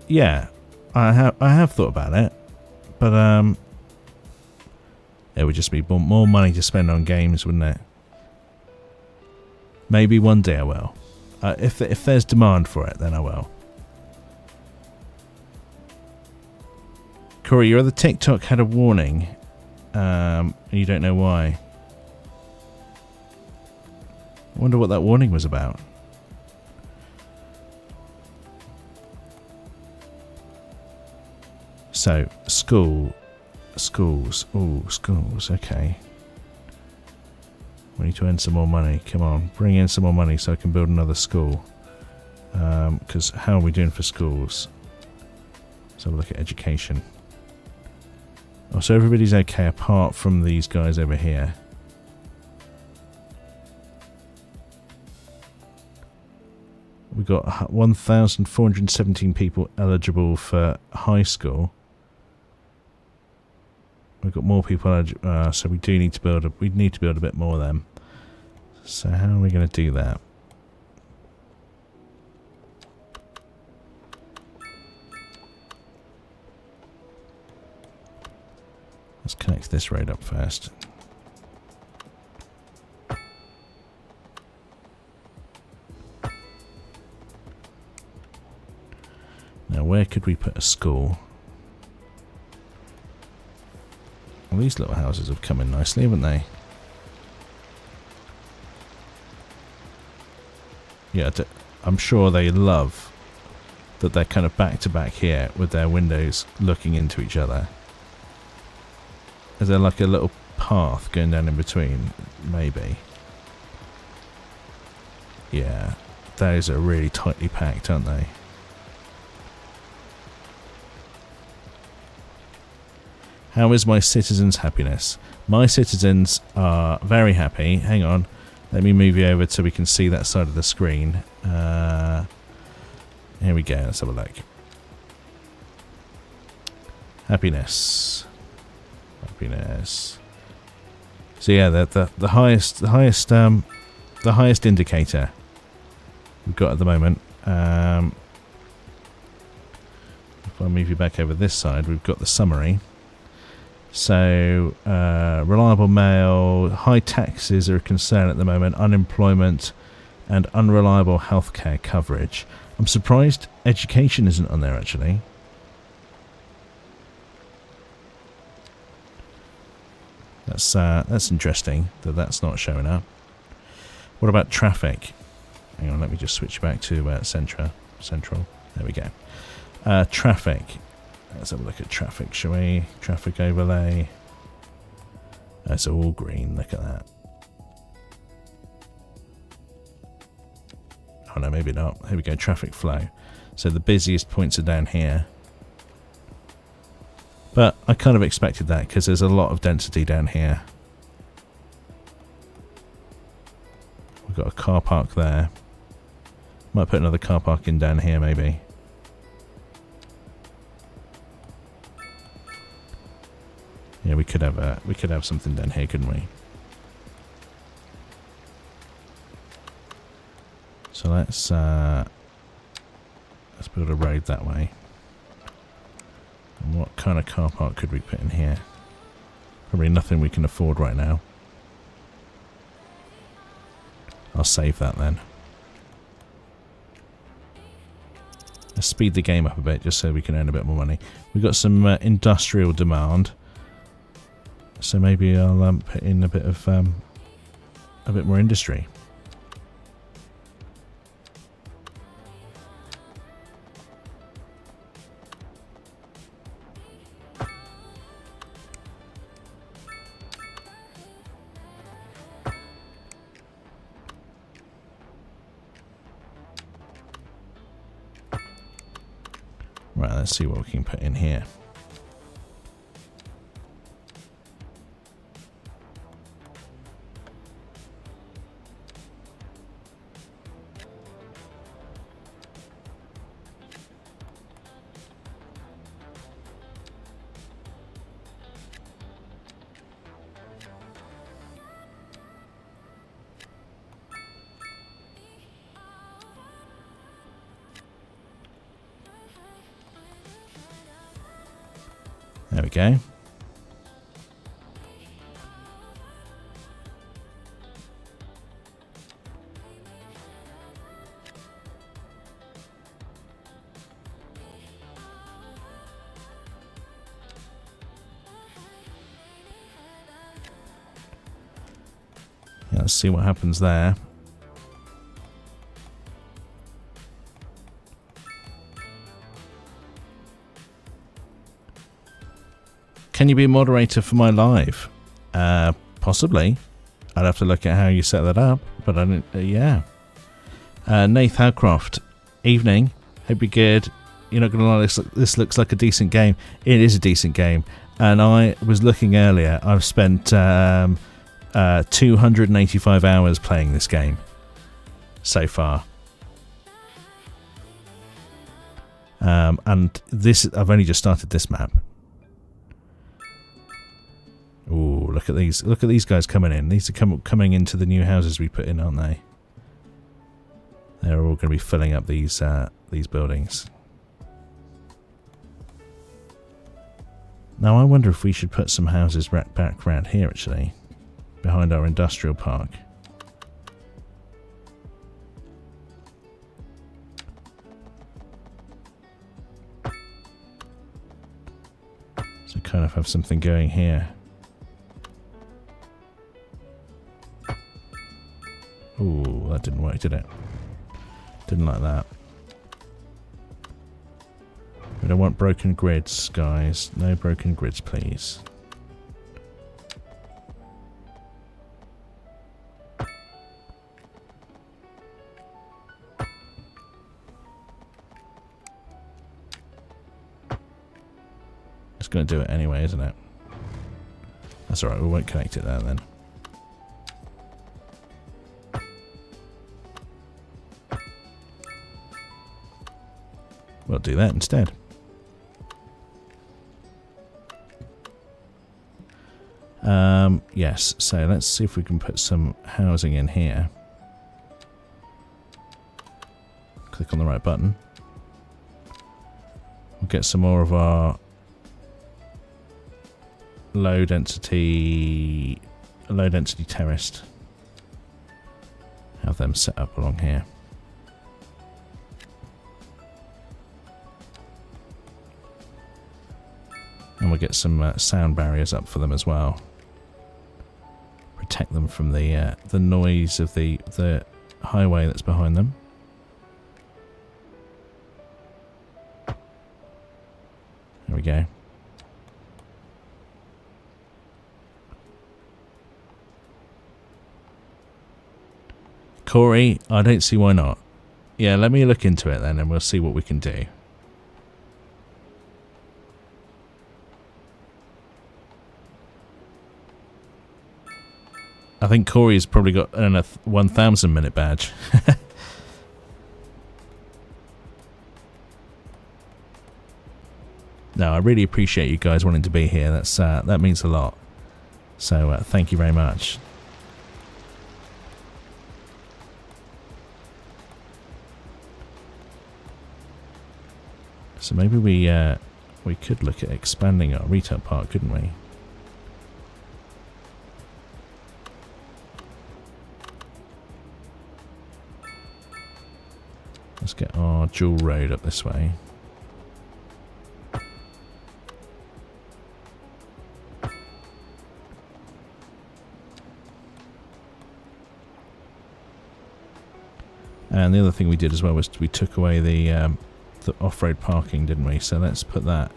Yeah, I have thought about it, but it would just be more money to spend on games, wouldn't it? Maybe one day I will. If there's demand for it, then I will. Corey, your other TikTok had a warning. You don't know why. I wonder what that warning was about. So, schools. Oh, schools, okay. We need to earn some more money. Come on, bring in some more money so I can build another school. Because how are we doing for schools? Let's have a look at education. Oh, so everybody's okay apart from these guys over here. We've got 1,417 people eligible for high school. We've got more people eligible, so we do need to build we need to build a bit more of them. So how are we going to do that? Let's connect this road up first. Now, where could we put a school? Well, these little houses have come in nicely, haven't they? Yeah, I'm sure they love that they're kind of back to back here with their windows looking into each other. Is there like a little path going down in between? Maybe. Yeah, those are really tightly packed, aren't they? How is my citizens' happiness? My citizens are very happy. Hang on. Let me move you over so we can see that side of the screen. Here we go. Let's have a look. Happiness. Happiness. So yeah, the highest indicator we've got at the moment. If I move you back over this side, we've got the summary. So, reliable mail, high taxes are a concern at the moment, unemployment, and unreliable healthcare coverage. I'm surprised education isn't on there, actually. That's interesting that that's not showing up. What about traffic? Hang on, let me just switch back to Central. There we go. Traffic. Let's have a look at traffic, shall we? Traffic overlay. That's all green, look at that. Oh no, maybe not. Here we go, traffic flow. So the busiest points are down here. But I kind of expected that because there's a lot of density down here. We've got a car park there. Might put another car park in down here maybe. Yeah, we could have something down here, couldn't we? So let's build a road that way. And what kind of car park could we put in here? Probably nothing we can afford right now. I'll save that then. Let's speed the game up a bit just so we can earn a bit more money. We've got some industrial demand. So maybe I'll put in a bit more industry. Right, let's see what we can put in here. There we go. Yeah, let's see what happens there. Can you be a moderator for my live? Possibly. I'd have to look at how you set that up, but I don't. Yeah. Nath Howcroft, evening. Hope you're good. You're not going to lie. This looks like a decent game. It is a decent game, and I was looking earlier. I've spent 285 hours playing this game so far. And this, I've only just started this map. Ooh, look at these! Look at these guys coming in. These are coming into the new houses we put in, aren't they? They're all going to be filling up these buildings. Now, I wonder if we should put some houses back around here, actually, behind our industrial park. So, kind of have something going here. Ooh, that didn't work, did it? Didn't like that. We don't want broken grids, guys. No broken grids, please. It's going to do it anyway, isn't it? That's alright, we won't connect it there then. We'll do that instead. Yes, so let's see if we can put some housing in here. Click on the right button. We'll get some more of our low density terraced. Have them set up along here. And we'll get some sound barriers up for them as well. Protect them from the noise of the highway that's behind them. There we go. Corey, I don't see why not. Yeah, let me look into it then and we'll see what we can do. I think Corey's probably got a 1,000 minute badge. No, I really appreciate you guys wanting to be here. That means a lot. So thank you very much. So maybe we could look at expanding our retail park, couldn't we? Let's get our dual road up this way. And the other thing we did as well was we took away the off-road parking, didn't we? So let's put that.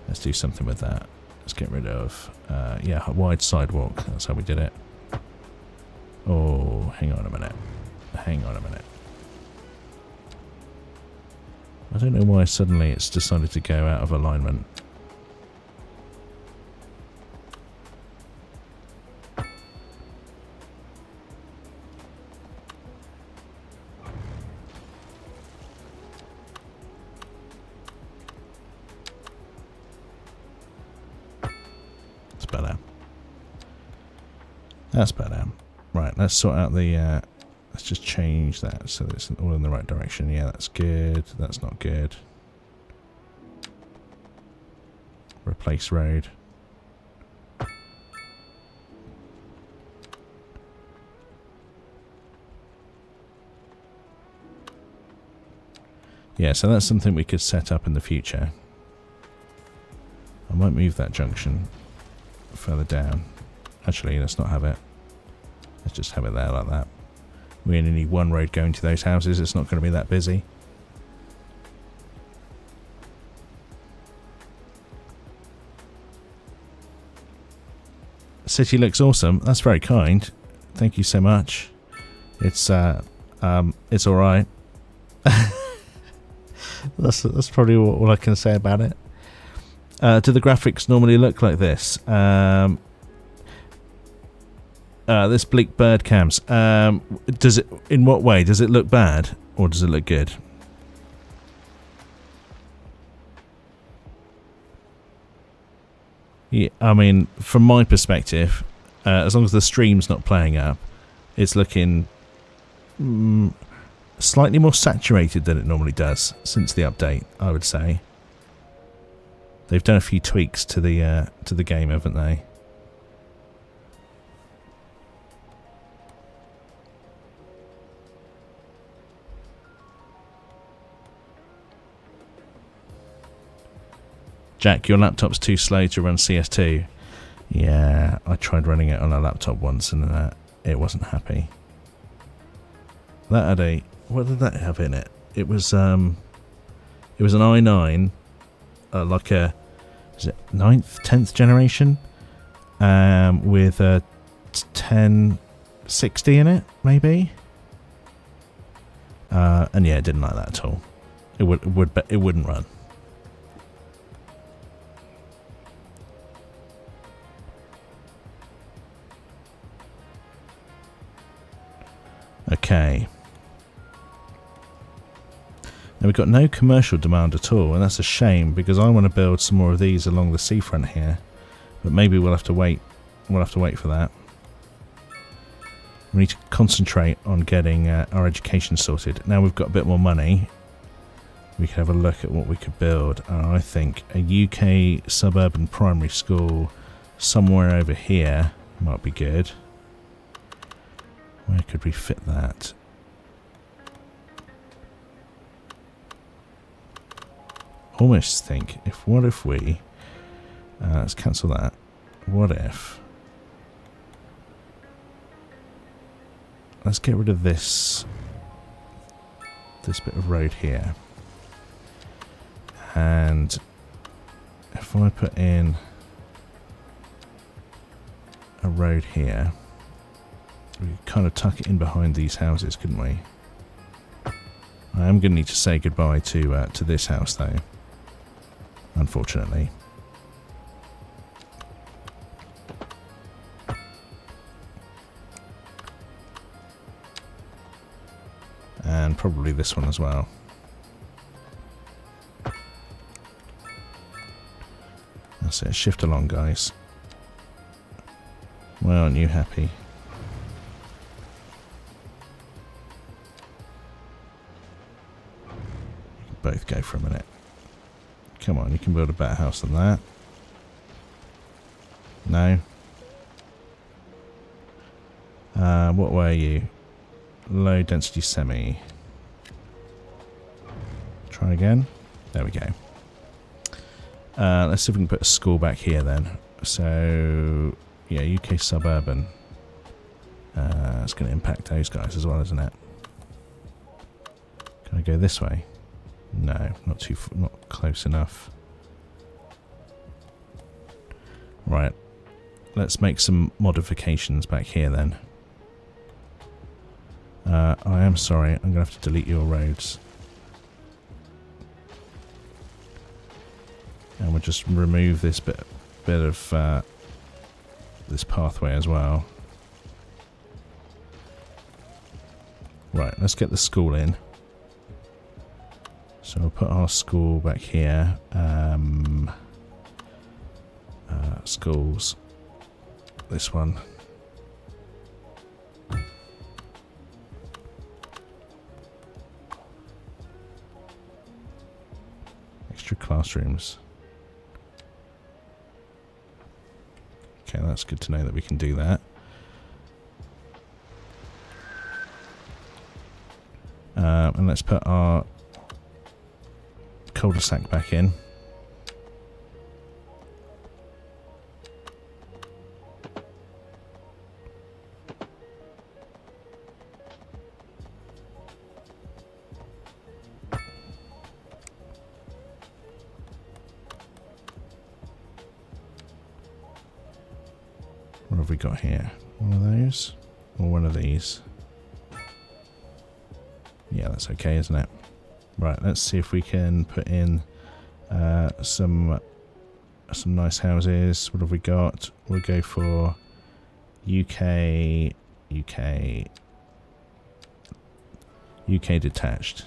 Let's do something with that. Let's get rid of a wide sidewalk. That's how we did it. Oh, hang on a minute. Hang on a minute. I don't know why suddenly it's decided to go out of alignment. That's better. That's better. Right, let's sort out the... let's just change that so that it's all in the right direction. Yeah, that's good. That's not good. Replace road. Yeah, so that's something we could set up in the future. I might move that junction further down. Actually, let's not have it. Let's just have it there like that. We only need one road going to those houses. It's not going to be that busy. City looks awesome. That's very kind. Thank you so much. It's all right. That's probably all I can say about it. Do the graphics normally look like this? This bleak bird cams. Does it? In what way? Does it look bad or does it look good? Yeah, I mean, from my perspective, as long as the stream's not playing up, it's looking slightly more saturated than it normally does since the update. I would say they've done a few tweaks to the game, haven't they? Jack, your laptop's too slow to run CS2. Yeah, I tried running it on a laptop once and it wasn't happy. That had a... What did that have in it? It was an i9, like a... Is it 9th, 10th generation? With a 1060 in it, maybe? And yeah, it didn't like that at all. It wouldn't run. Okay. Now we've got no commercial demand at all, and that's a shame because I want to build some more of these along the seafront here. But maybe we'll have to wait. We'll have to wait for that. We need to concentrate on getting our education sorted. Now we've got a bit more money. We could have a look at what we could build. I think a UK suburban primary school somewhere over here might be good. Where could we fit that? Almost think, what if we... let's cancel that. What if... Let's get rid of this bit of road here. And if I put in a road here... We could kind of tuck it in behind these houses, couldn't we? I am going to need to say goodbye to this house, though. Unfortunately. and probably this one as well. That's it. Shift along, guys. Well, aren't you happy? You can both go for a minute. Come on, you can build a better house than that. No? What were you? Low density semi. Try again. There we go. Let's see if we can put a school back here then. So, yeah, UK suburban. It's going to impact those guys as well, isn't it? Can I go this way? No, not close enough. Right. Let's make some modifications back here then. I am sorry, I'm going to have to delete your roads. And we'll just remove this bit of this pathway as well. Right, let's get the school in. So we'll put our school back here. Schools. This one. Extra classrooms. Okay, that's good to know that we can do that. And let's put our cul-de-sac back in. What have we got here? One of those? Or one of these? Yeah, that's okay, isn't it? Right, let's see if we can put in some nice houses. What have we got? We'll go for UK detached.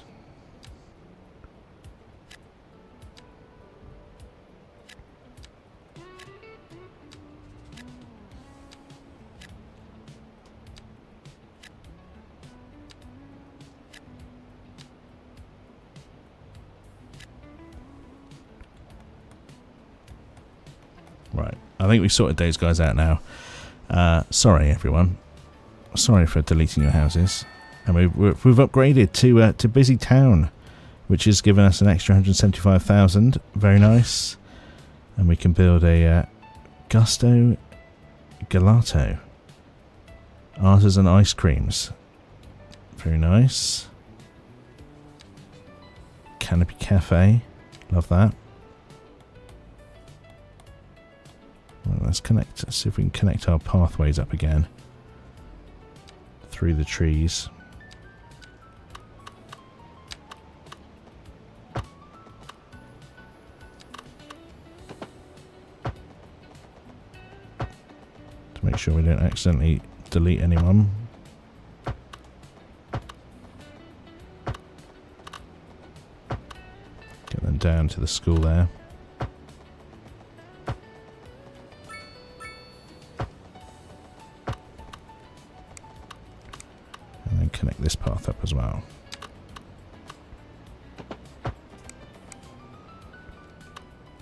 Right, I think we've sorted those guys out now. Sorry, everyone. Sorry for deleting your houses. And we've upgraded to Busy Town, which has given us an extra 175,000. Very nice. And we can build a Gusto Gelato. Artisan ice creams. Very nice. Canopy Cafe. Love that. Well, let's see if we can connect our pathways up again through the trees. To make sure we don't accidentally delete anyone. Get them down to the school there. Connect this path up as well.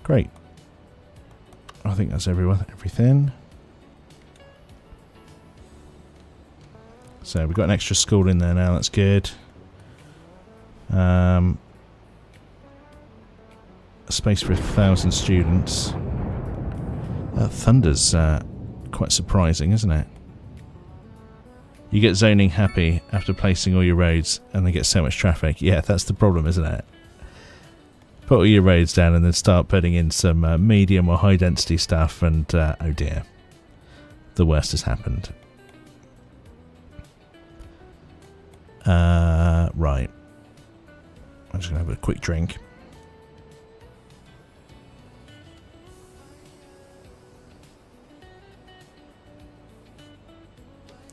Great. I think that's everything. So we've got an extra school in there now, that's good. Space for 1,000 students. Thunder's quite surprising, isn't it? You get zoning happy after placing all your roads and they get so much traffic. Yeah, that's the problem, isn't it? Put all your roads down and then start putting in some medium or high density stuff and oh dear. The worst has happened. Right. I'm just going to have a quick drink.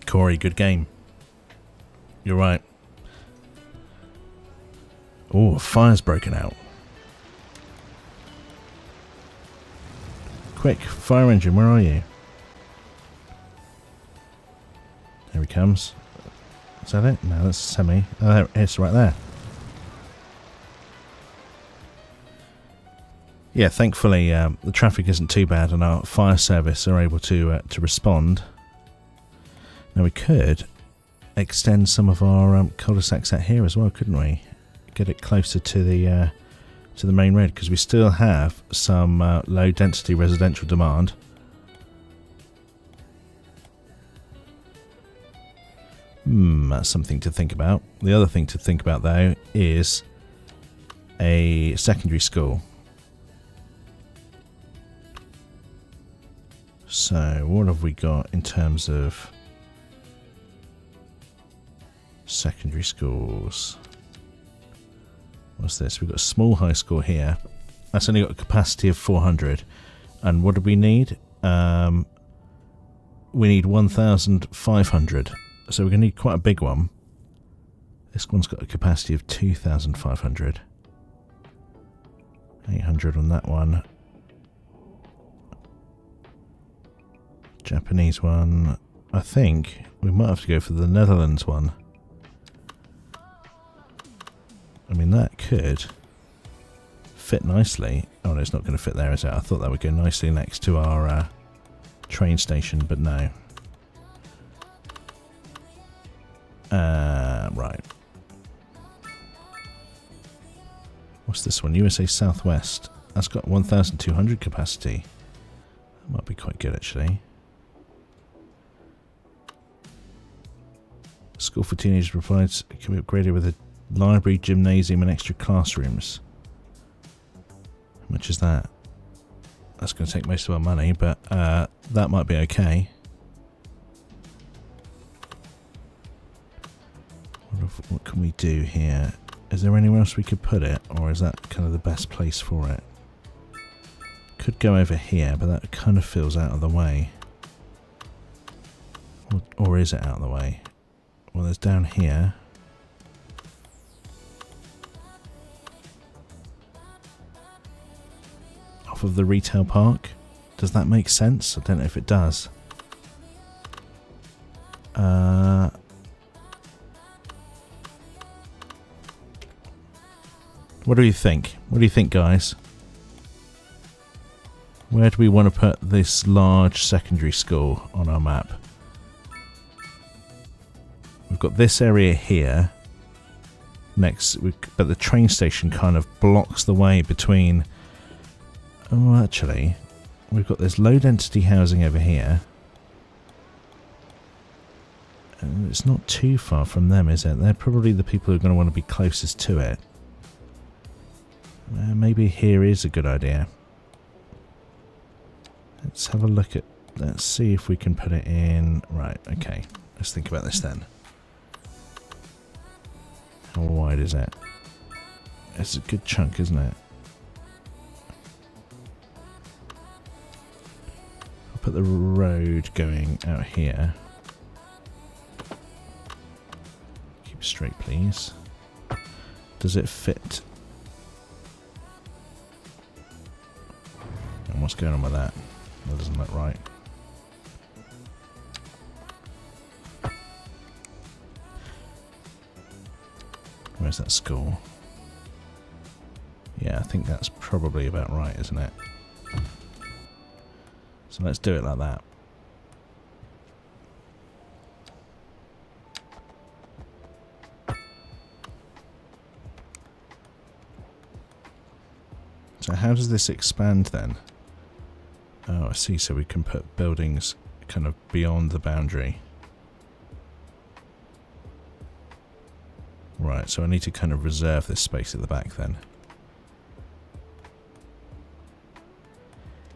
Corey, good game. You're right. Oh, a fire's broken out. Quick, fire engine, where are you? Here he comes. Is that it? No, that's a semi. Oh, it's right there. Yeah, thankfully the traffic isn't too bad and our fire service are able to respond. Now we could extend some of our cul-de-sacs out here as well, couldn't we? Get it closer to the main road, because we still have some low density residential demand. That's something to think about. The other thing to think about though is a secondary school. So what have we got in terms of secondary schools? What's this? We've got a small high school here. That's only got a capacity of 400. And what do we need? We need 1,500. So we're going to need quite a big one. This one's got a capacity of 2,500. 800 on that one. Japanese one. I think we might have to go for the Netherlands one. I mean, that could fit nicely. Oh no, it's not going to fit there, is it? I thought that would go nicely next to our train station, but no. Right. What's this one? USA Southwest. That's got 1,200 capacity. That might be quite good, actually. School for teenagers provides, can be upgraded with a library, gymnasium and extra classrooms. How much is that? That's going to take most of our money, but that might be okay. What can we do here? Is there anywhere else we could put it, or is that kind of the best place for it? Could go over here, but that kind of feels out of the way. Or is it out of the way? Well, there's down here. Off of the retail park. Does that make sense? I don't know if it does. What do you think? What do you think, guys? Where do we want to put this large secondary school on our map? We've got this area here. Next, but the train station kind of blocks the way between... Oh, actually, we've got this low density housing over here. And it's not too far from them, is it? They're probably the people who are going to want to be closest to it. Maybe here is a good idea. Let's have a look at... Let's see if we can put it in... Right, okay. Let's think about this then. How wide is it? It's a good chunk, isn't it? I'll put the road going out here. Keep straight, please. Does it fit? And what's going on with that? That doesn't look right. Where's that school? Yeah, I think that's probably about right, isn't it? So let's do it like that. So how does this expand then? Oh, I see. So we can put buildings kind of beyond the boundary. Right, so I need to kind of reserve this space at the back then.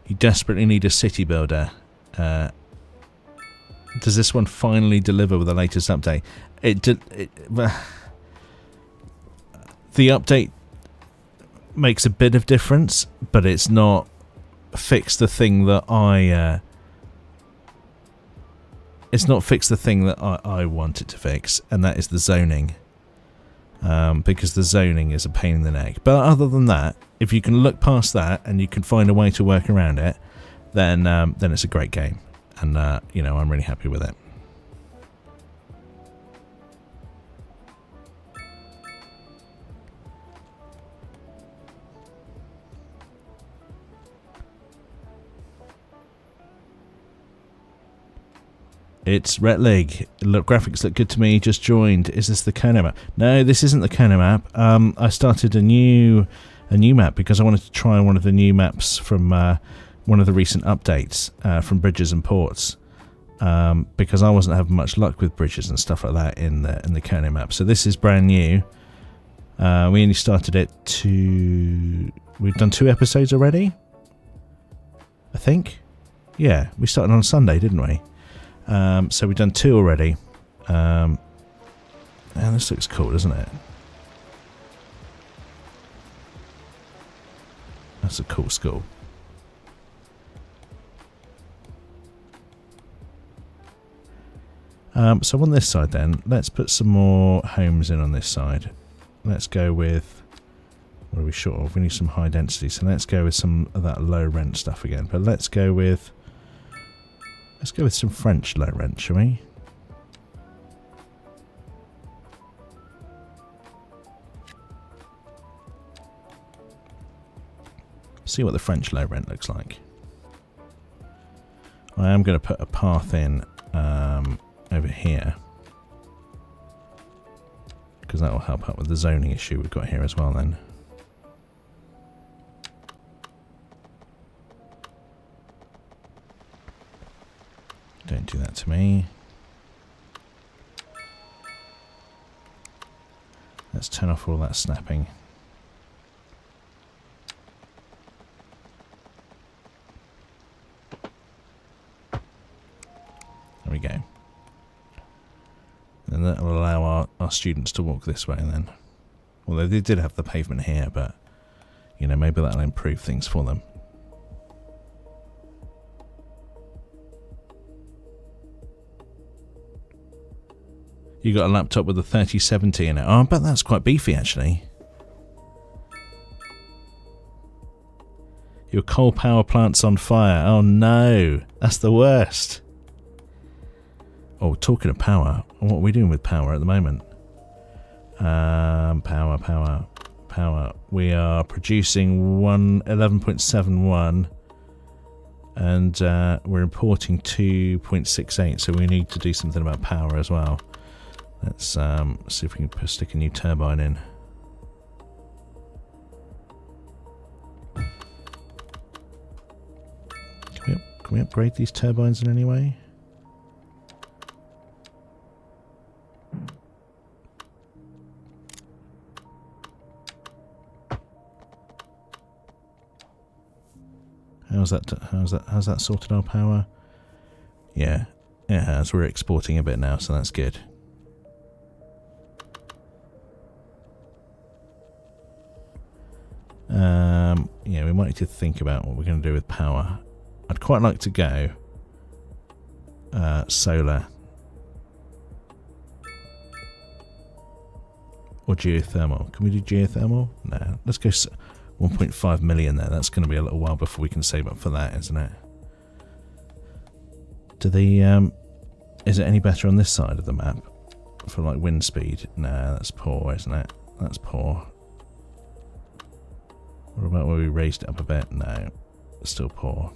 You desperately need a city builder. Does this one finally deliver with the latest update? The update makes a bit of difference, but it's not fixed the thing that it's not fixed the thing that I want it to fix, and that is the zoning. because the zoning is a pain in the neck. But other than that, if you can look past that and you can find a way to work around it, then it's a great game, and you know, I'm really happy with it. It's Retlig. Look, graphics look good to me. Just joined. Is this the Kona map? No, this isn't the Kona map. I started a new map because I wanted to try one of the new maps from one of the recent updates from Bridges and Ports, because I wasn't having much luck with bridges and stuff like that in the Kona map. So this is brand new. We only started it we've done 2 episodes already, I think. Yeah, we started on Sunday, didn't we? So we've done 2 already. And this looks cool, doesn't it? That's a cool school. So on this side then, let's put some more homes in on this side. Let's go with, what are we short of? We need some high density, so let's go with some of that low rent stuff again. But let's go with some French low rent, shall we? See what the French low rent looks like. I am going to put a path in over here, because that will help out with the zoning issue we've got here as well then. Don't do that to me. Let's turn off all that snapping. There we go. And that will allow our students to walk this way then. Although they did have the pavement here, but you know, maybe that'll improve things for them. You got a laptop with a 3070 in it. Oh, I bet that's quite beefy actually. Your coal power plant's on fire. Oh no, that's the worst. Oh, talking of power, what are we doing with power at the moment? Power. We are producing 11.71 and we're importing 2.68, so we need to do something about power as well. Let's see if we can stick a new turbine in. Can we upgrade these turbines in any way? How's that sorted our power? Yeah, it has. We're exporting a bit now, so that's good. Yeah, we might need to think about what we're going to do with power. I'd quite like to go solar or geothermal. Can we do geothermal? No, let's go 1.5 million there. That's going to be a little while before we can save up for that, isn't it? Is it any better on this side of the map for like wind speed? No, that's poor, isn't it? That's poor. What about where we raised it up a bit? No, still poor.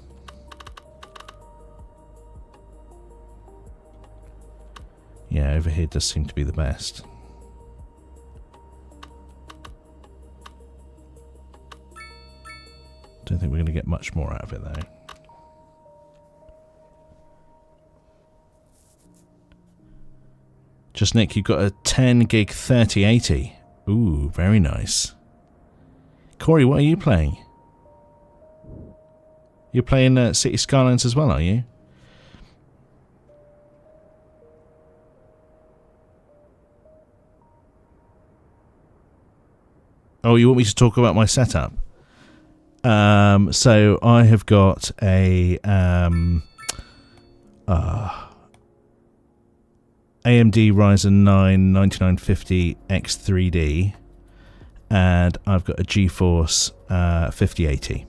Yeah, over here does seem to be the best. Don't think we're going to get much more out of it though. Just Nick, you've got a 10 gig 3080. Ooh, very nice. Corey, what are you playing? You're playing Cities Skylines as well, are you? Oh, you want me to talk about my setup? So I have got a AMD Ryzen 9 9950 X3D, and I've got a GeForce 5080.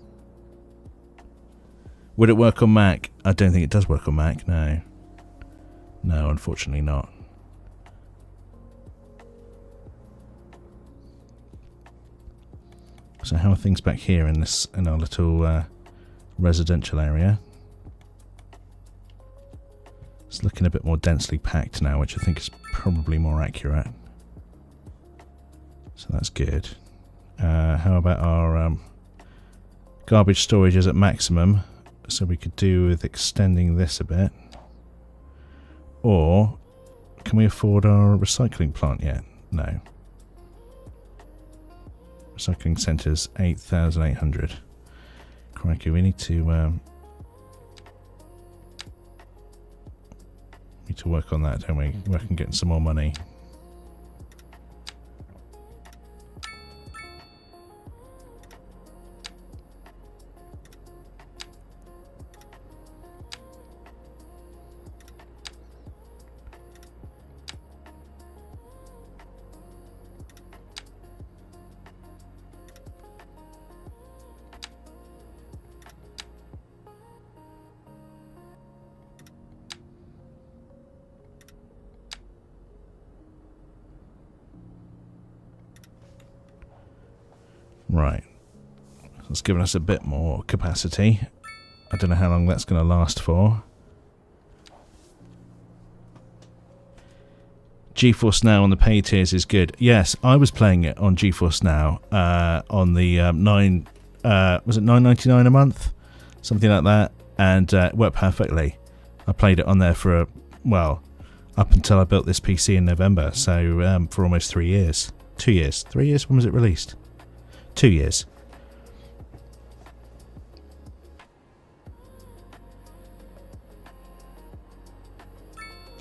Would it work on Mac? I don't think it does work on Mac, no. No, unfortunately not. So how are things back here in our little residential area? It's looking a bit more densely packed now, which I think is probably more accurate. So that's good. How about our garbage storage is at maximum, so we could do with extending this a bit. Or can we afford our recycling plant yet? No. Recycling centres 8,800. Crikey, we need to work on that, don't we? Work on getting some more money. Right, that's given us a bit more capacity. I don't know how long that's going to last for. GeForce Now on the pay tiers is good. Yes, I was playing it on GeForce Now on the was it $9.99 a month, something like that, and it worked perfectly. I played it on there for up until I built this PC in November, so for almost 3 years. 2 years. 3 years? When was it released? 2 years.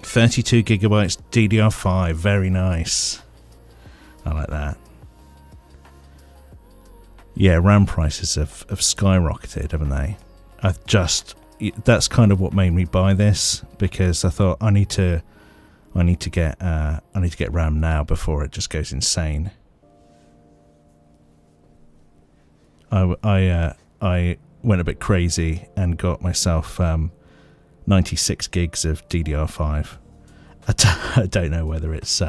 $32 gigabytes DDR5, very nice. I like that. Yeah, RAM prices have skyrocketed, haven't they? That's kind of what made me buy this, because I thought I need to get RAM now before it just goes insane. I went a bit crazy and got myself 96 gigs of DDR5. I don't know whether it's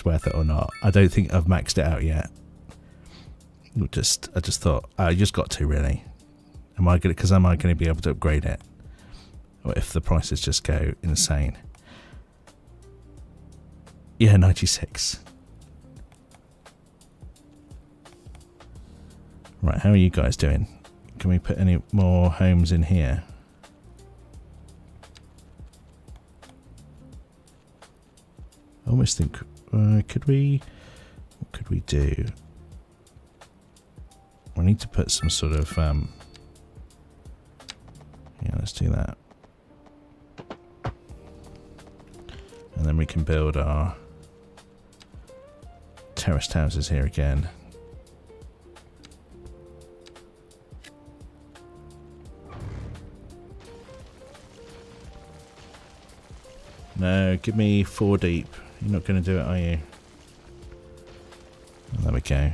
worth it or not. I don't think I've maxed it out yet. I just thought I just got to, really. Am I going to be able to upgrade it? Or if the prices just go insane? Yeah, 96. Right, how are you guys doing? Can we put any more homes in here? I almost think, could we? What could we do? We need to put some sort of, yeah, let's do that. And then we can build our terraced houses here again. No, give me 4 deep. You're not going to do it, are you? There we go.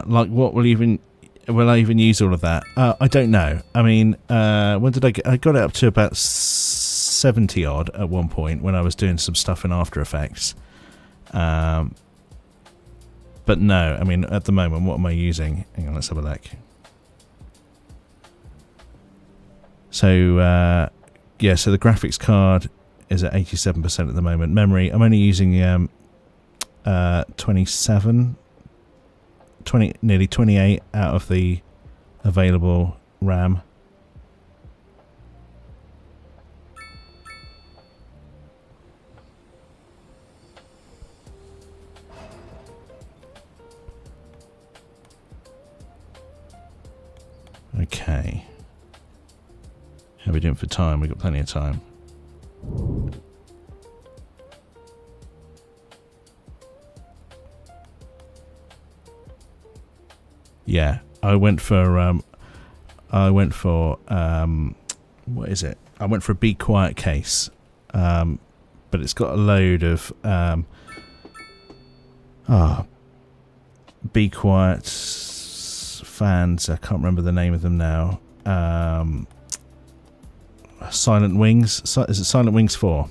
Like, what will I even use all of that? I don't know. I mean, when did I got it up to about 70 odd at one point when I was doing some stuff in After Effects. But no, I mean, at the moment, what am I using? Hang on, let's have a look. So, yeah, so the graphics card is at 87% at the moment. Memory, I'm only using nearly 28 out of the available RAM. Okay. How are we doing for time? We've got plenty of time. Yeah, I went for What is it? I went for a Be Quiet case, but it's got a load of Be Quiet fans. I can't remember the name of them now. Silent Wings. Is it Silent Wings 4?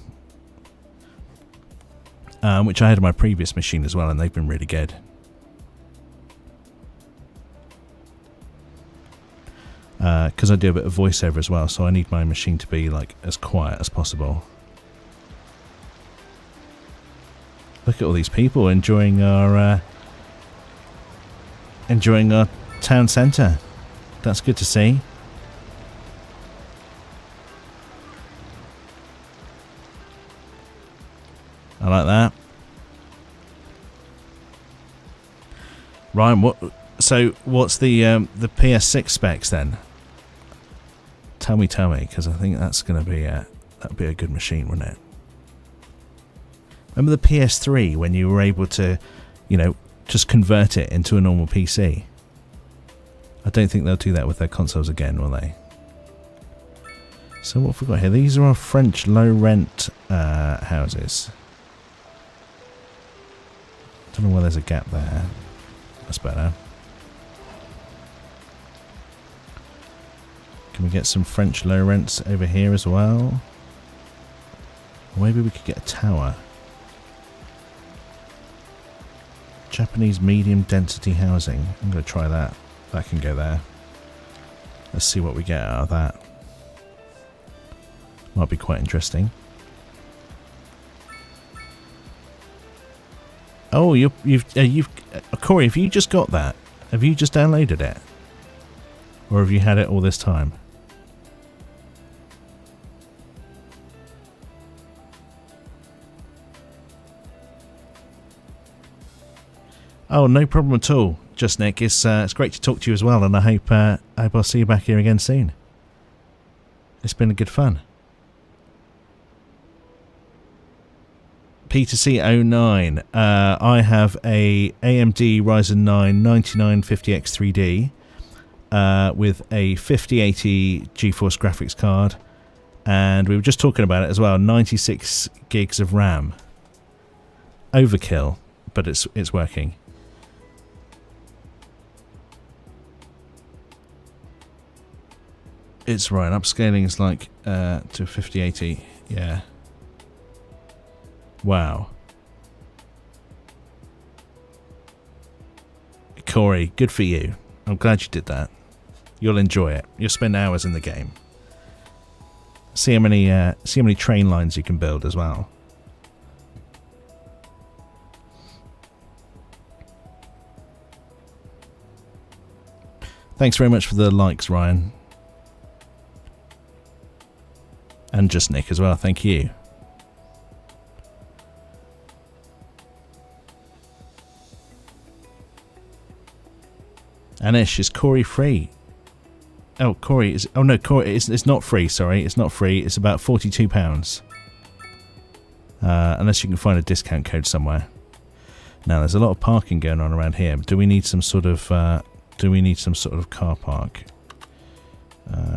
Which I had on my previous machine as well, and they've been really good. Because I do a bit of voiceover as well, so I need my machine to be like as quiet as possible. Look at all these people enjoying our town centre. That's good to see. I like that. Ryan, what's the PS6 specs then? Tell me, because I think that's going to be that'd be a good machine, wouldn't it? Remember the PS3 when you were able to, just convert it into a normal PC? I don't think they'll do that with their consoles again, will they? So what have we got here? These are our French low-rent houses. Don't know why there's a gap there. That's better. Can we get some French low rents over here as well? Or maybe we could get a tower. Japanese medium density housing. I'm going to try that. That can go there. Let's see what we get out of that. Might be quite interesting. Oh, Corey, have you just got that? Have you just downloaded it? Or have you had it all this time? Oh, no problem at all. Just Nick, it's great to talk to you as well, and I hope I'll see you back here again soon. It's been a good fun. Peter C09. I have a AMD Ryzen 9 9950X3D with a 5080 GeForce graphics card, and we were just talking about it as well. 96 gigs of RAM. Overkill, but it's working. It's right. Upscaling is like to 5080. Yeah. Wow. Corey, good for you. I'm glad you did that. You'll enjoy it. You'll spend hours in the game. See how many train lines you can build as well. Thanks very much for the likes, Ryan. And just Nick as well, thank you. Anish, is Corey free? Oh, Corey is... Oh no, Corey, it's not free, sorry. It's not free, it's about £42. Unless you can find a discount code somewhere. Now, there's a lot of parking going on around here. Do we need some sort of... car park?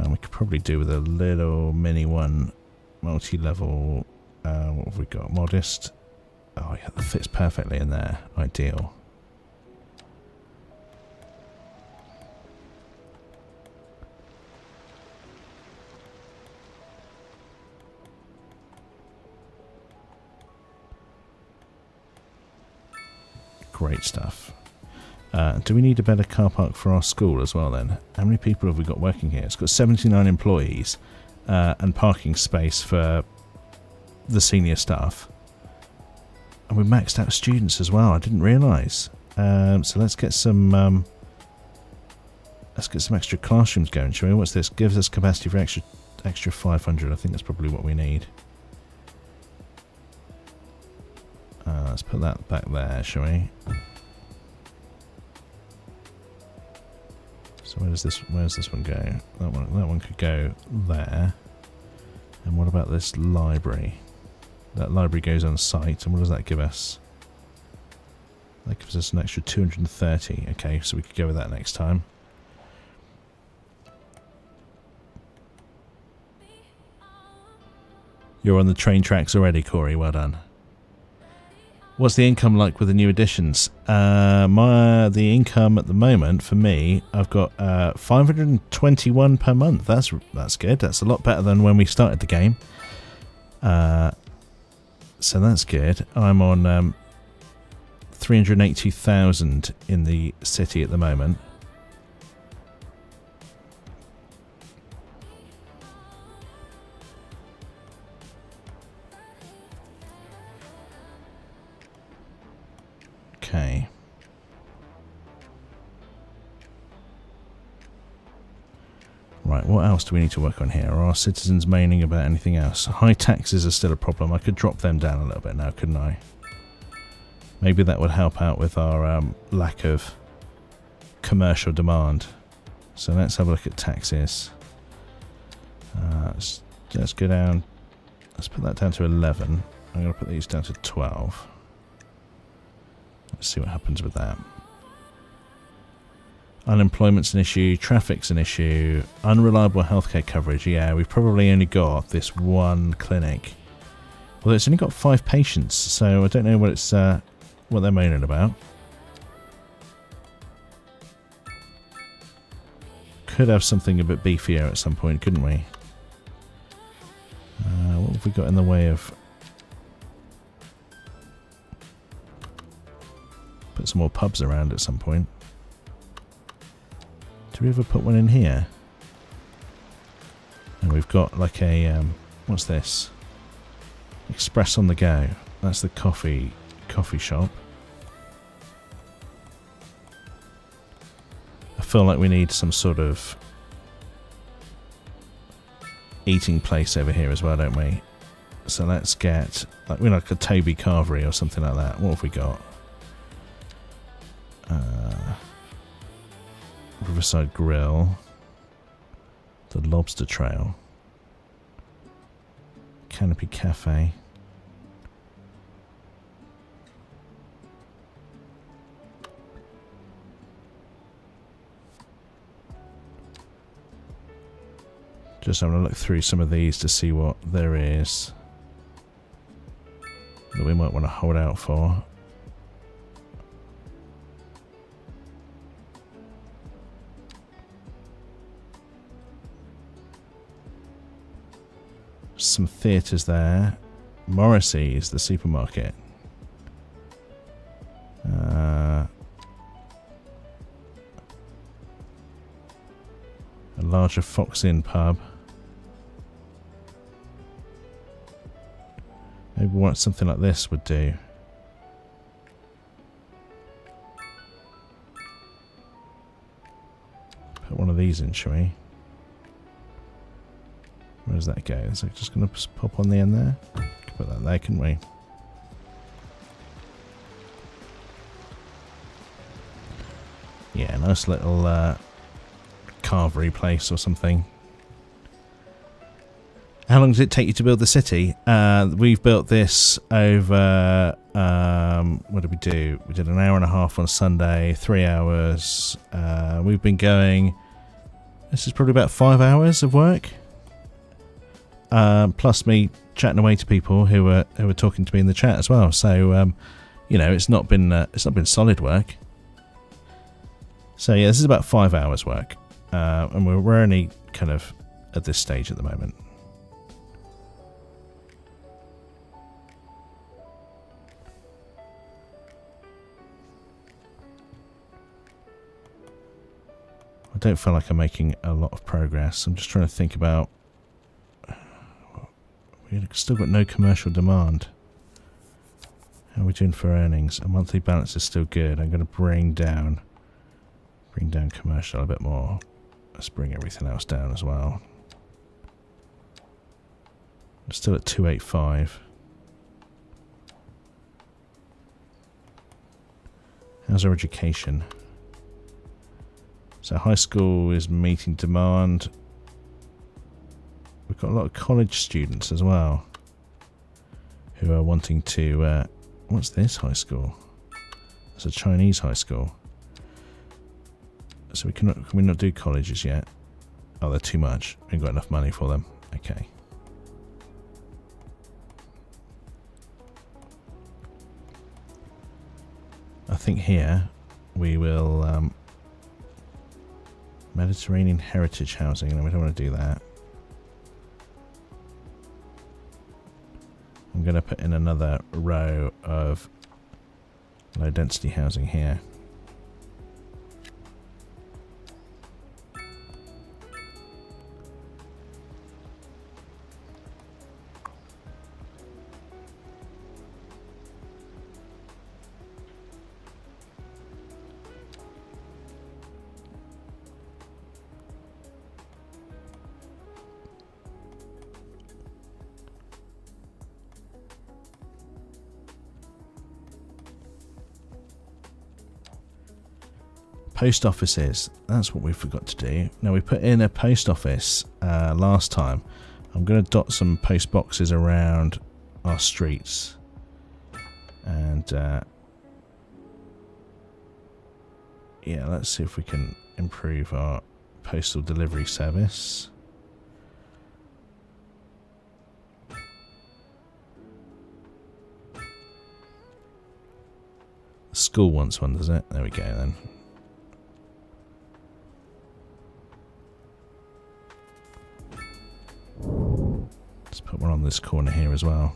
We could probably do with a little mini one, multi-level. What have we got? Modest. Oh yeah, that fits perfectly in there. Ideal. Great stuff. Do we need a better car park for our school as well then? How many people have we got working here? It's got 79 employees and parking space for the senior staff. And we maxed out students as well. I didn't realise. So let's get some extra classrooms going, shall we? What's this? Gives us capacity for extra 500. I think that's probably what we need. Let's put that back there, shall we? So where's this one go? That one could go there. And what about this library? That library goes on site, and what does that give us? That gives us an extra 230. Okay, so we could go with that next time. You're on the train tracks already, Corey. Well done. What's the income like with the new additions? The income at the moment for me, I've got 521 per month. That's good. That's a lot better than when we started the game. So that's good. I'm on 382,000 in the city at the moment. Okay. Right, what else do we need to work on here? Are our citizens moaning about anything else? High taxes are still a problem. I could drop them down a little bit now, couldn't I? Maybe that would help out with our lack of commercial demand. So let's have a look at taxes. Let's go down. Let's put that down to 11. I'm going to put these down to 12. Let's see what happens with that. Unemployment's an issue, traffic's an issue, unreliable healthcare coverage. Yeah, we've probably only got this one clinic. Well, it's only got 5 patients, so I don't know what it's what they're moaning about. Could have something a bit beefier at some point, couldn't we? What have we got in the way of... Put some more pubs around at some point. Do we ever put one in here? And we've got like a what's this? Express on the go. That's the coffee shop. I feel like we need some sort of eating place over here as well, don't we? So let's get like a Toby Carvery or something like that. What have we got? Riverside Grill, the Lobster Trail, Canopy Cafe, just having a look through some of these to see what there is that we might want to hold out for. Some theatres there. Morrissey's, the supermarket. A larger Fox Inn pub. Maybe what something like this would do. Put one of these in, shall we? Where does that go? Is it just going to pop on the end there? Could put that there, couldn't we? Yeah, nice little carvery place or something. How long does it take you to build the city? We've built this over... what did we do? We did an hour and a half on Sunday, 3 hours. We've been going... This is probably about 5 hours of work. Plus me chatting away to people who were talking to me in the chat as well. So you know, it's not been solid work. So yeah, this is about 5 hours work, and we're only kind of at this stage at the moment. I don't feel like I'm making a lot of progress. I'm just trying to think about... We've still got no commercial demand. How are we doing for earnings? Our monthly balance is still good. I'm going to bring down commercial a bit more. Let's bring everything else down as well. I'm still at 285. How's our education? So high school is meeting demand. We've got a lot of college students as well who are wanting to... what's this high school? It's a Chinese high school. So can we not do colleges yet? Oh, they're too much. We haven't got enough money for them. Okay. I think here we will Mediterranean heritage housing. No, we don't want to do that. I'm going to put in another row of low density housing here. Post offices, that's what we forgot to do. Now, we put in a post office last time. I'm going to dot some post boxes around our streets. And yeah, let's see if we can improve our postal delivery service. The school wants one, does it? There we go then. Let's put one on this corner here as well.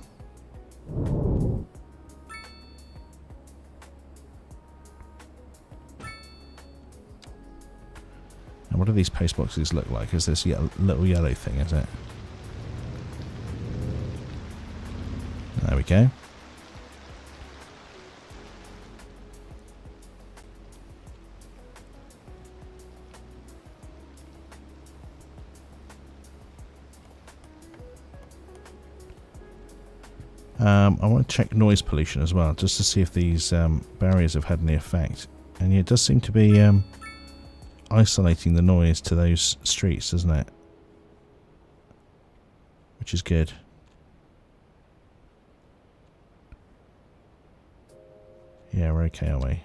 And what do these post boxes look like? Is this little yellow thing, is it? There we go. I want to check noise pollution as well, just to see if these barriers have had any effect. And yeah, it does seem to be isolating the noise to those streets, doesn't it? Which is good. Yeah, we're okay, are we? I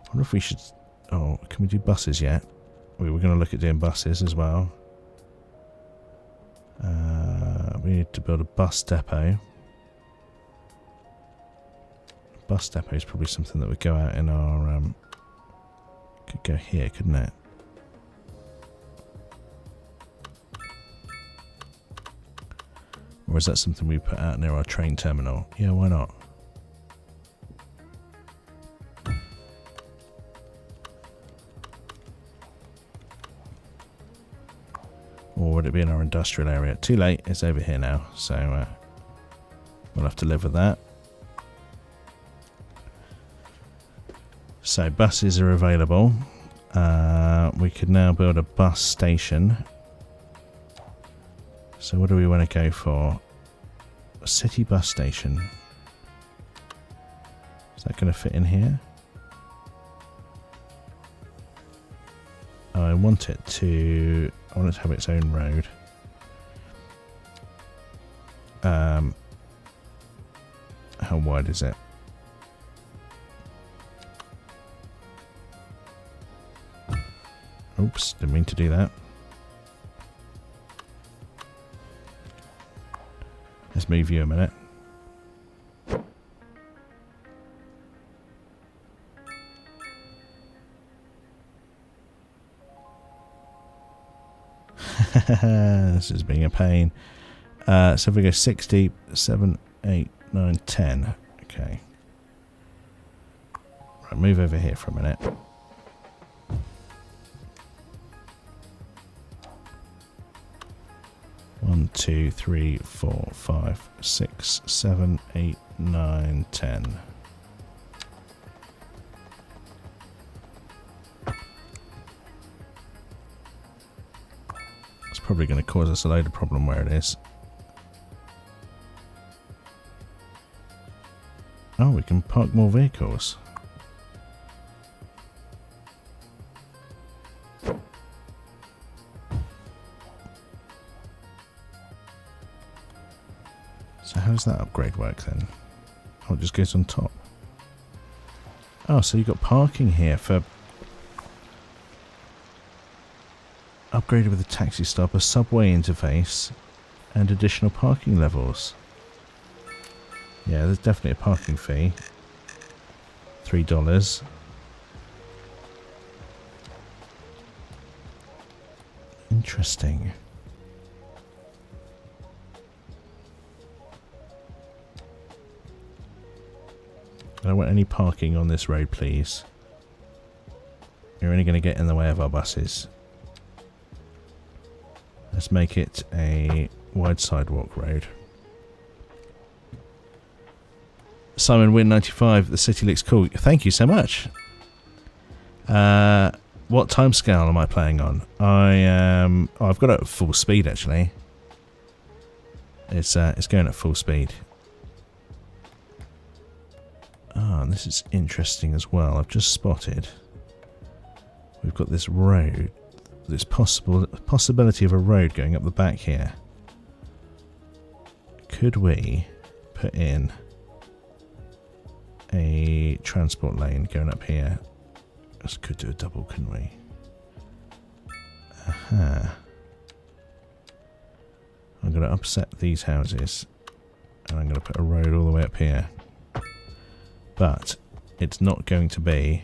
wonder if we should... Oh, can we do buses yet? We were going to look at doing buses as well. We need to build a bus depot. Bus depot is probably something that would go out in our... could go here, couldn't it? Or is that something we put out near our train terminal? Yeah, why not? Or would it be in our industrial area? Too late, it's over here now, so we'll have to live with that. So buses are available. We could now build a bus station. So what do we want to go for? A city bus station. Is that going to fit in here? I want it to have its own road. How wide is it? Oops, didn't mean to do that. Let's move you a minute. This is being a pain. So if we go 60, 7, 8, 9, 10. Okay. Right, move over here for a minute. One, 2, 3, 4, 5, 6, 7, 8, 9, 10. It's probably going to cause us a load of problem where it is. Oh, we can park more vehicles. So how does that upgrade work then? Oh, it just goes on top. Oh, so you've got parking here for... Upgraded with a taxi stop, a subway interface, and additional parking levels. Yeah, there's definitely a parking fee. $3. Interesting. I don't want any parking on this road, please. You're only going to get in the way of our buses. Let's make it a wide sidewalk road. Simon Win 95, the city looks cool. Thank you so much. What timescale am I playing on? I've got it at full speed actually. It's going at full speed. Ah, this is interesting as well. I've just spotted. We've got this road. This possibility of a road going up the back here. Could we put in a transport lane going up here? Us could do a double, couldn't we? Aha. I'm going to upset these houses and I'm going to put a road all the way up here. But it's not going to be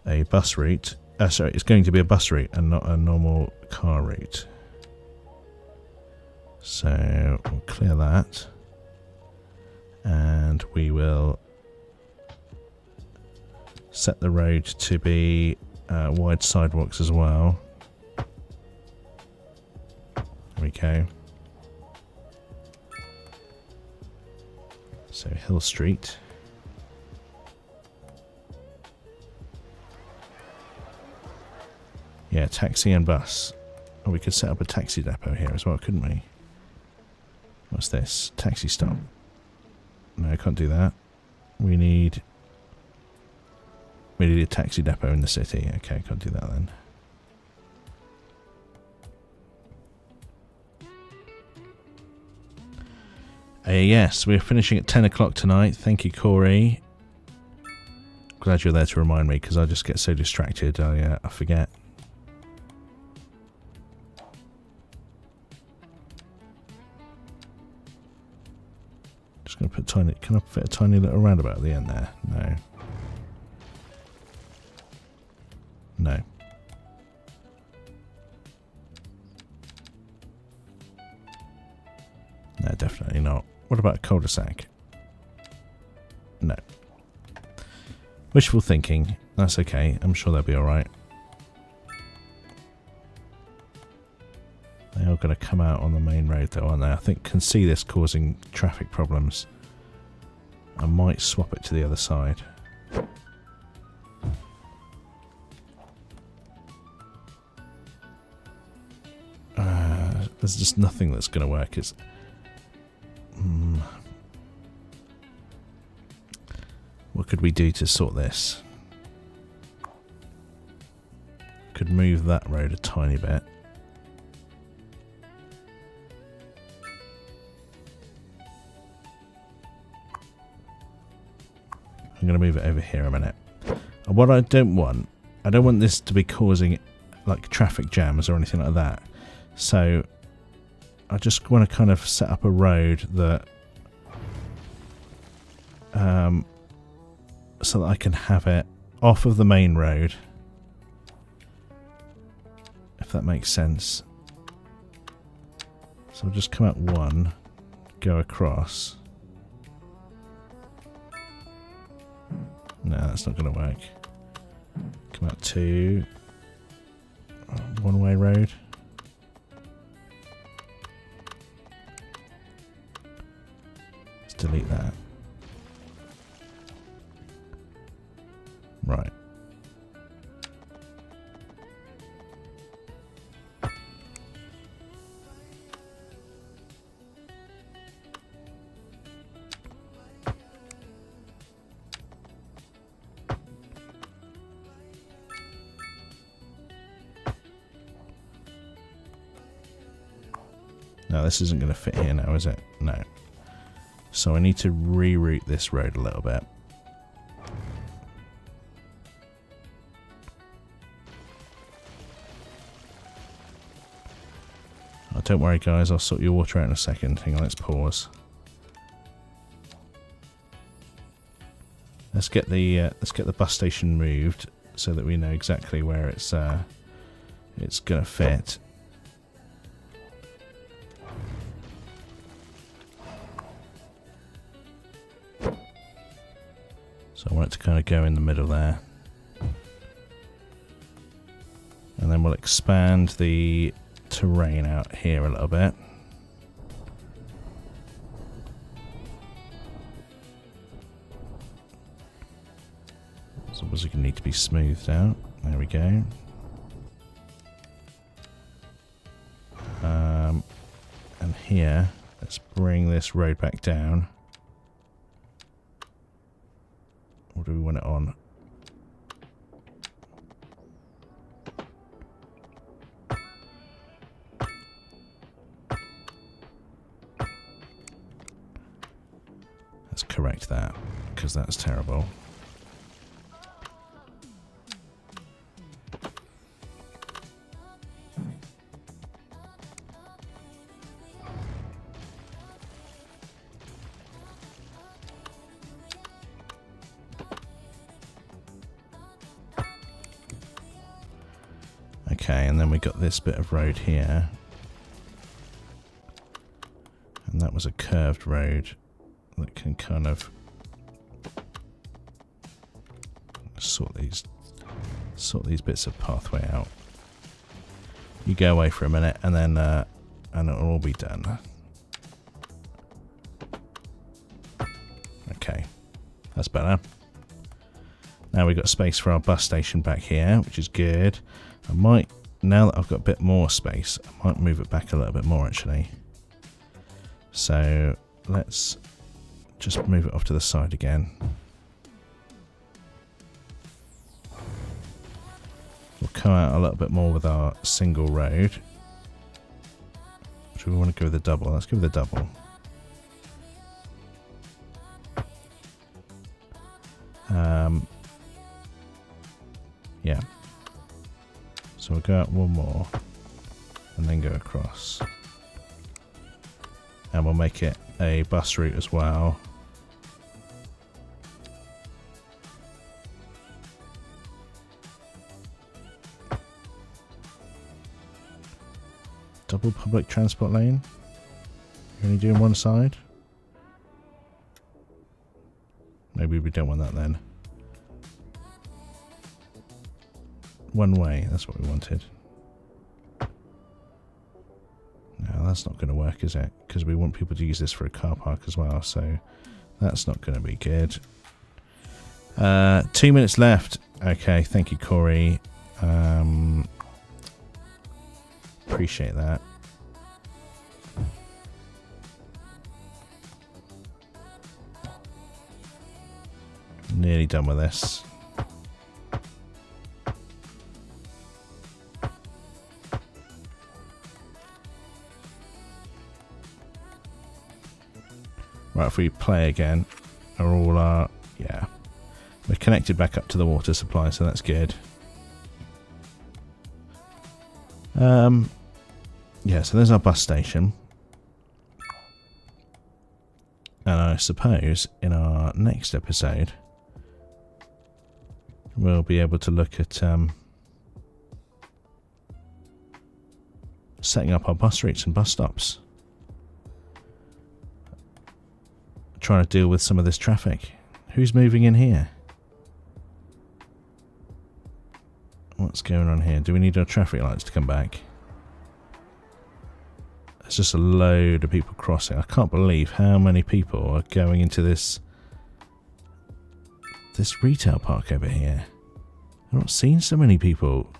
a bus route. Sorry, it's going to be a bus route and not a normal car route. So we'll clear that. And we will set the road to be wide sidewalks as well. There we go. So Hill Street. Yeah, taxi and bus. Oh, we could set up a taxi depot here as well, couldn't we? What's this? Taxi stop. No, I can't do that. We need a taxi depot in the city. Okay, can't do that then. Yes, we're finishing at 10 o'clock tonight. Thank you, Corey. Glad you're there to remind me because I just get so distracted. I forget. Just going to put tiny. Can I fit a tiny little roundabout at the end there? No. No. No, definitely not. What about a cul-de-sac? No. Wishful thinking. That's okay. I'm sure they'll be alright. They are going to come out on the main road though, aren't they? I think can see this causing traffic problems. I might swap it to the other side. There's just nothing that's going to work. It's what could we do to sort this? Could move that road a tiny bit. I'm going to move it over here a minute. And what I don't want this to be causing like traffic jams or anything like that. So I just want to kind of set up a road that so that I can have it off of the main road, if that makes sense. So I'll just come out one, go across. No, that's not going to work. Come out two, one-way road. Let's delete that. Right. No, this isn't going to fit here now, is it? No. So I need to reroute this road a little bit. Oh, don't worry guys, I'll sort your water out in a second. Hang on, let's pause. Let's get the bus station moved so that we know exactly where it's gonna fit. So I want it to kind of go in the middle there. And then we'll expand the terrain out here a little bit. So obviously going to need to be smoothed out. There we go. And here, let's bring this road back down. What do we want it on? Let's correct that, because that's terrible. Okay, and then we got this bit of road here. And that was a curved road that can kind of sort these bits of pathway out. You go away for a minute and then and it'll all be done. Okay, that's better. Now we've got space for our bus station back here, which is good. I might, now that I've got a bit more space, I might move it back a little bit more actually. So let's just move it off to the side again. We'll come out a little bit more with our single road. Should we want to go with the double? Let's go with the double. Yeah. So we'll go out one more and then go across. And we'll make it a bus route as well. Double public transport lane. You're only doing one side? Maybe we don't want that then. One way, that's what we wanted. No, that's not going to work, is it? Because we want people to use this for a car park as well, so that's not going to be good. 2 minutes left. Okay, thank you, Corey. Appreciate that. Nearly done with this. Right, if we play again, are all our, yeah, we're connected back up to the water supply, so that's good. Yeah, so there's our bus station. And I suppose in our next episode, we'll be able to look at setting up our bus routes and bus stops. Trying to deal with some of this traffic. Who's moving in here? What's going on here? Do we need our traffic lights to come back? There's just a load of people crossing. I can't believe how many people are going into this retail park over here. I've not seen so many people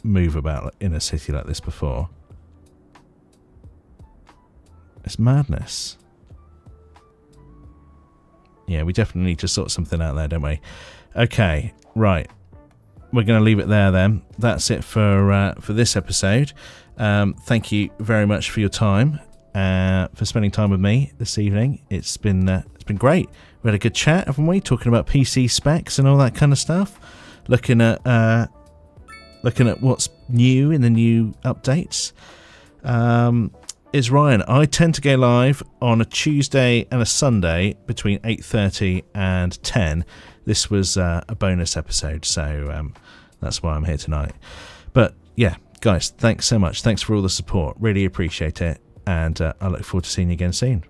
move about in a city like this before. It's madness. Yeah, we definitely need to sort something out there, don't we? Okay, right. We're going to leave it there then. That's it for this episode. Thank you very much for your time, for spending time with me this evening. It's been great. We had a good chat, haven't we? Talking about PC specs and all that kind of stuff. Looking at what's new in the new updates. is Ryan. I tend to go live on a Tuesday and a Sunday between 8:30 and 10. This was a bonus episode, so that's why I'm here tonight. But yeah, guys, thanks so much. Thanks for all the support. Really appreciate it. And I look forward to seeing you again soon.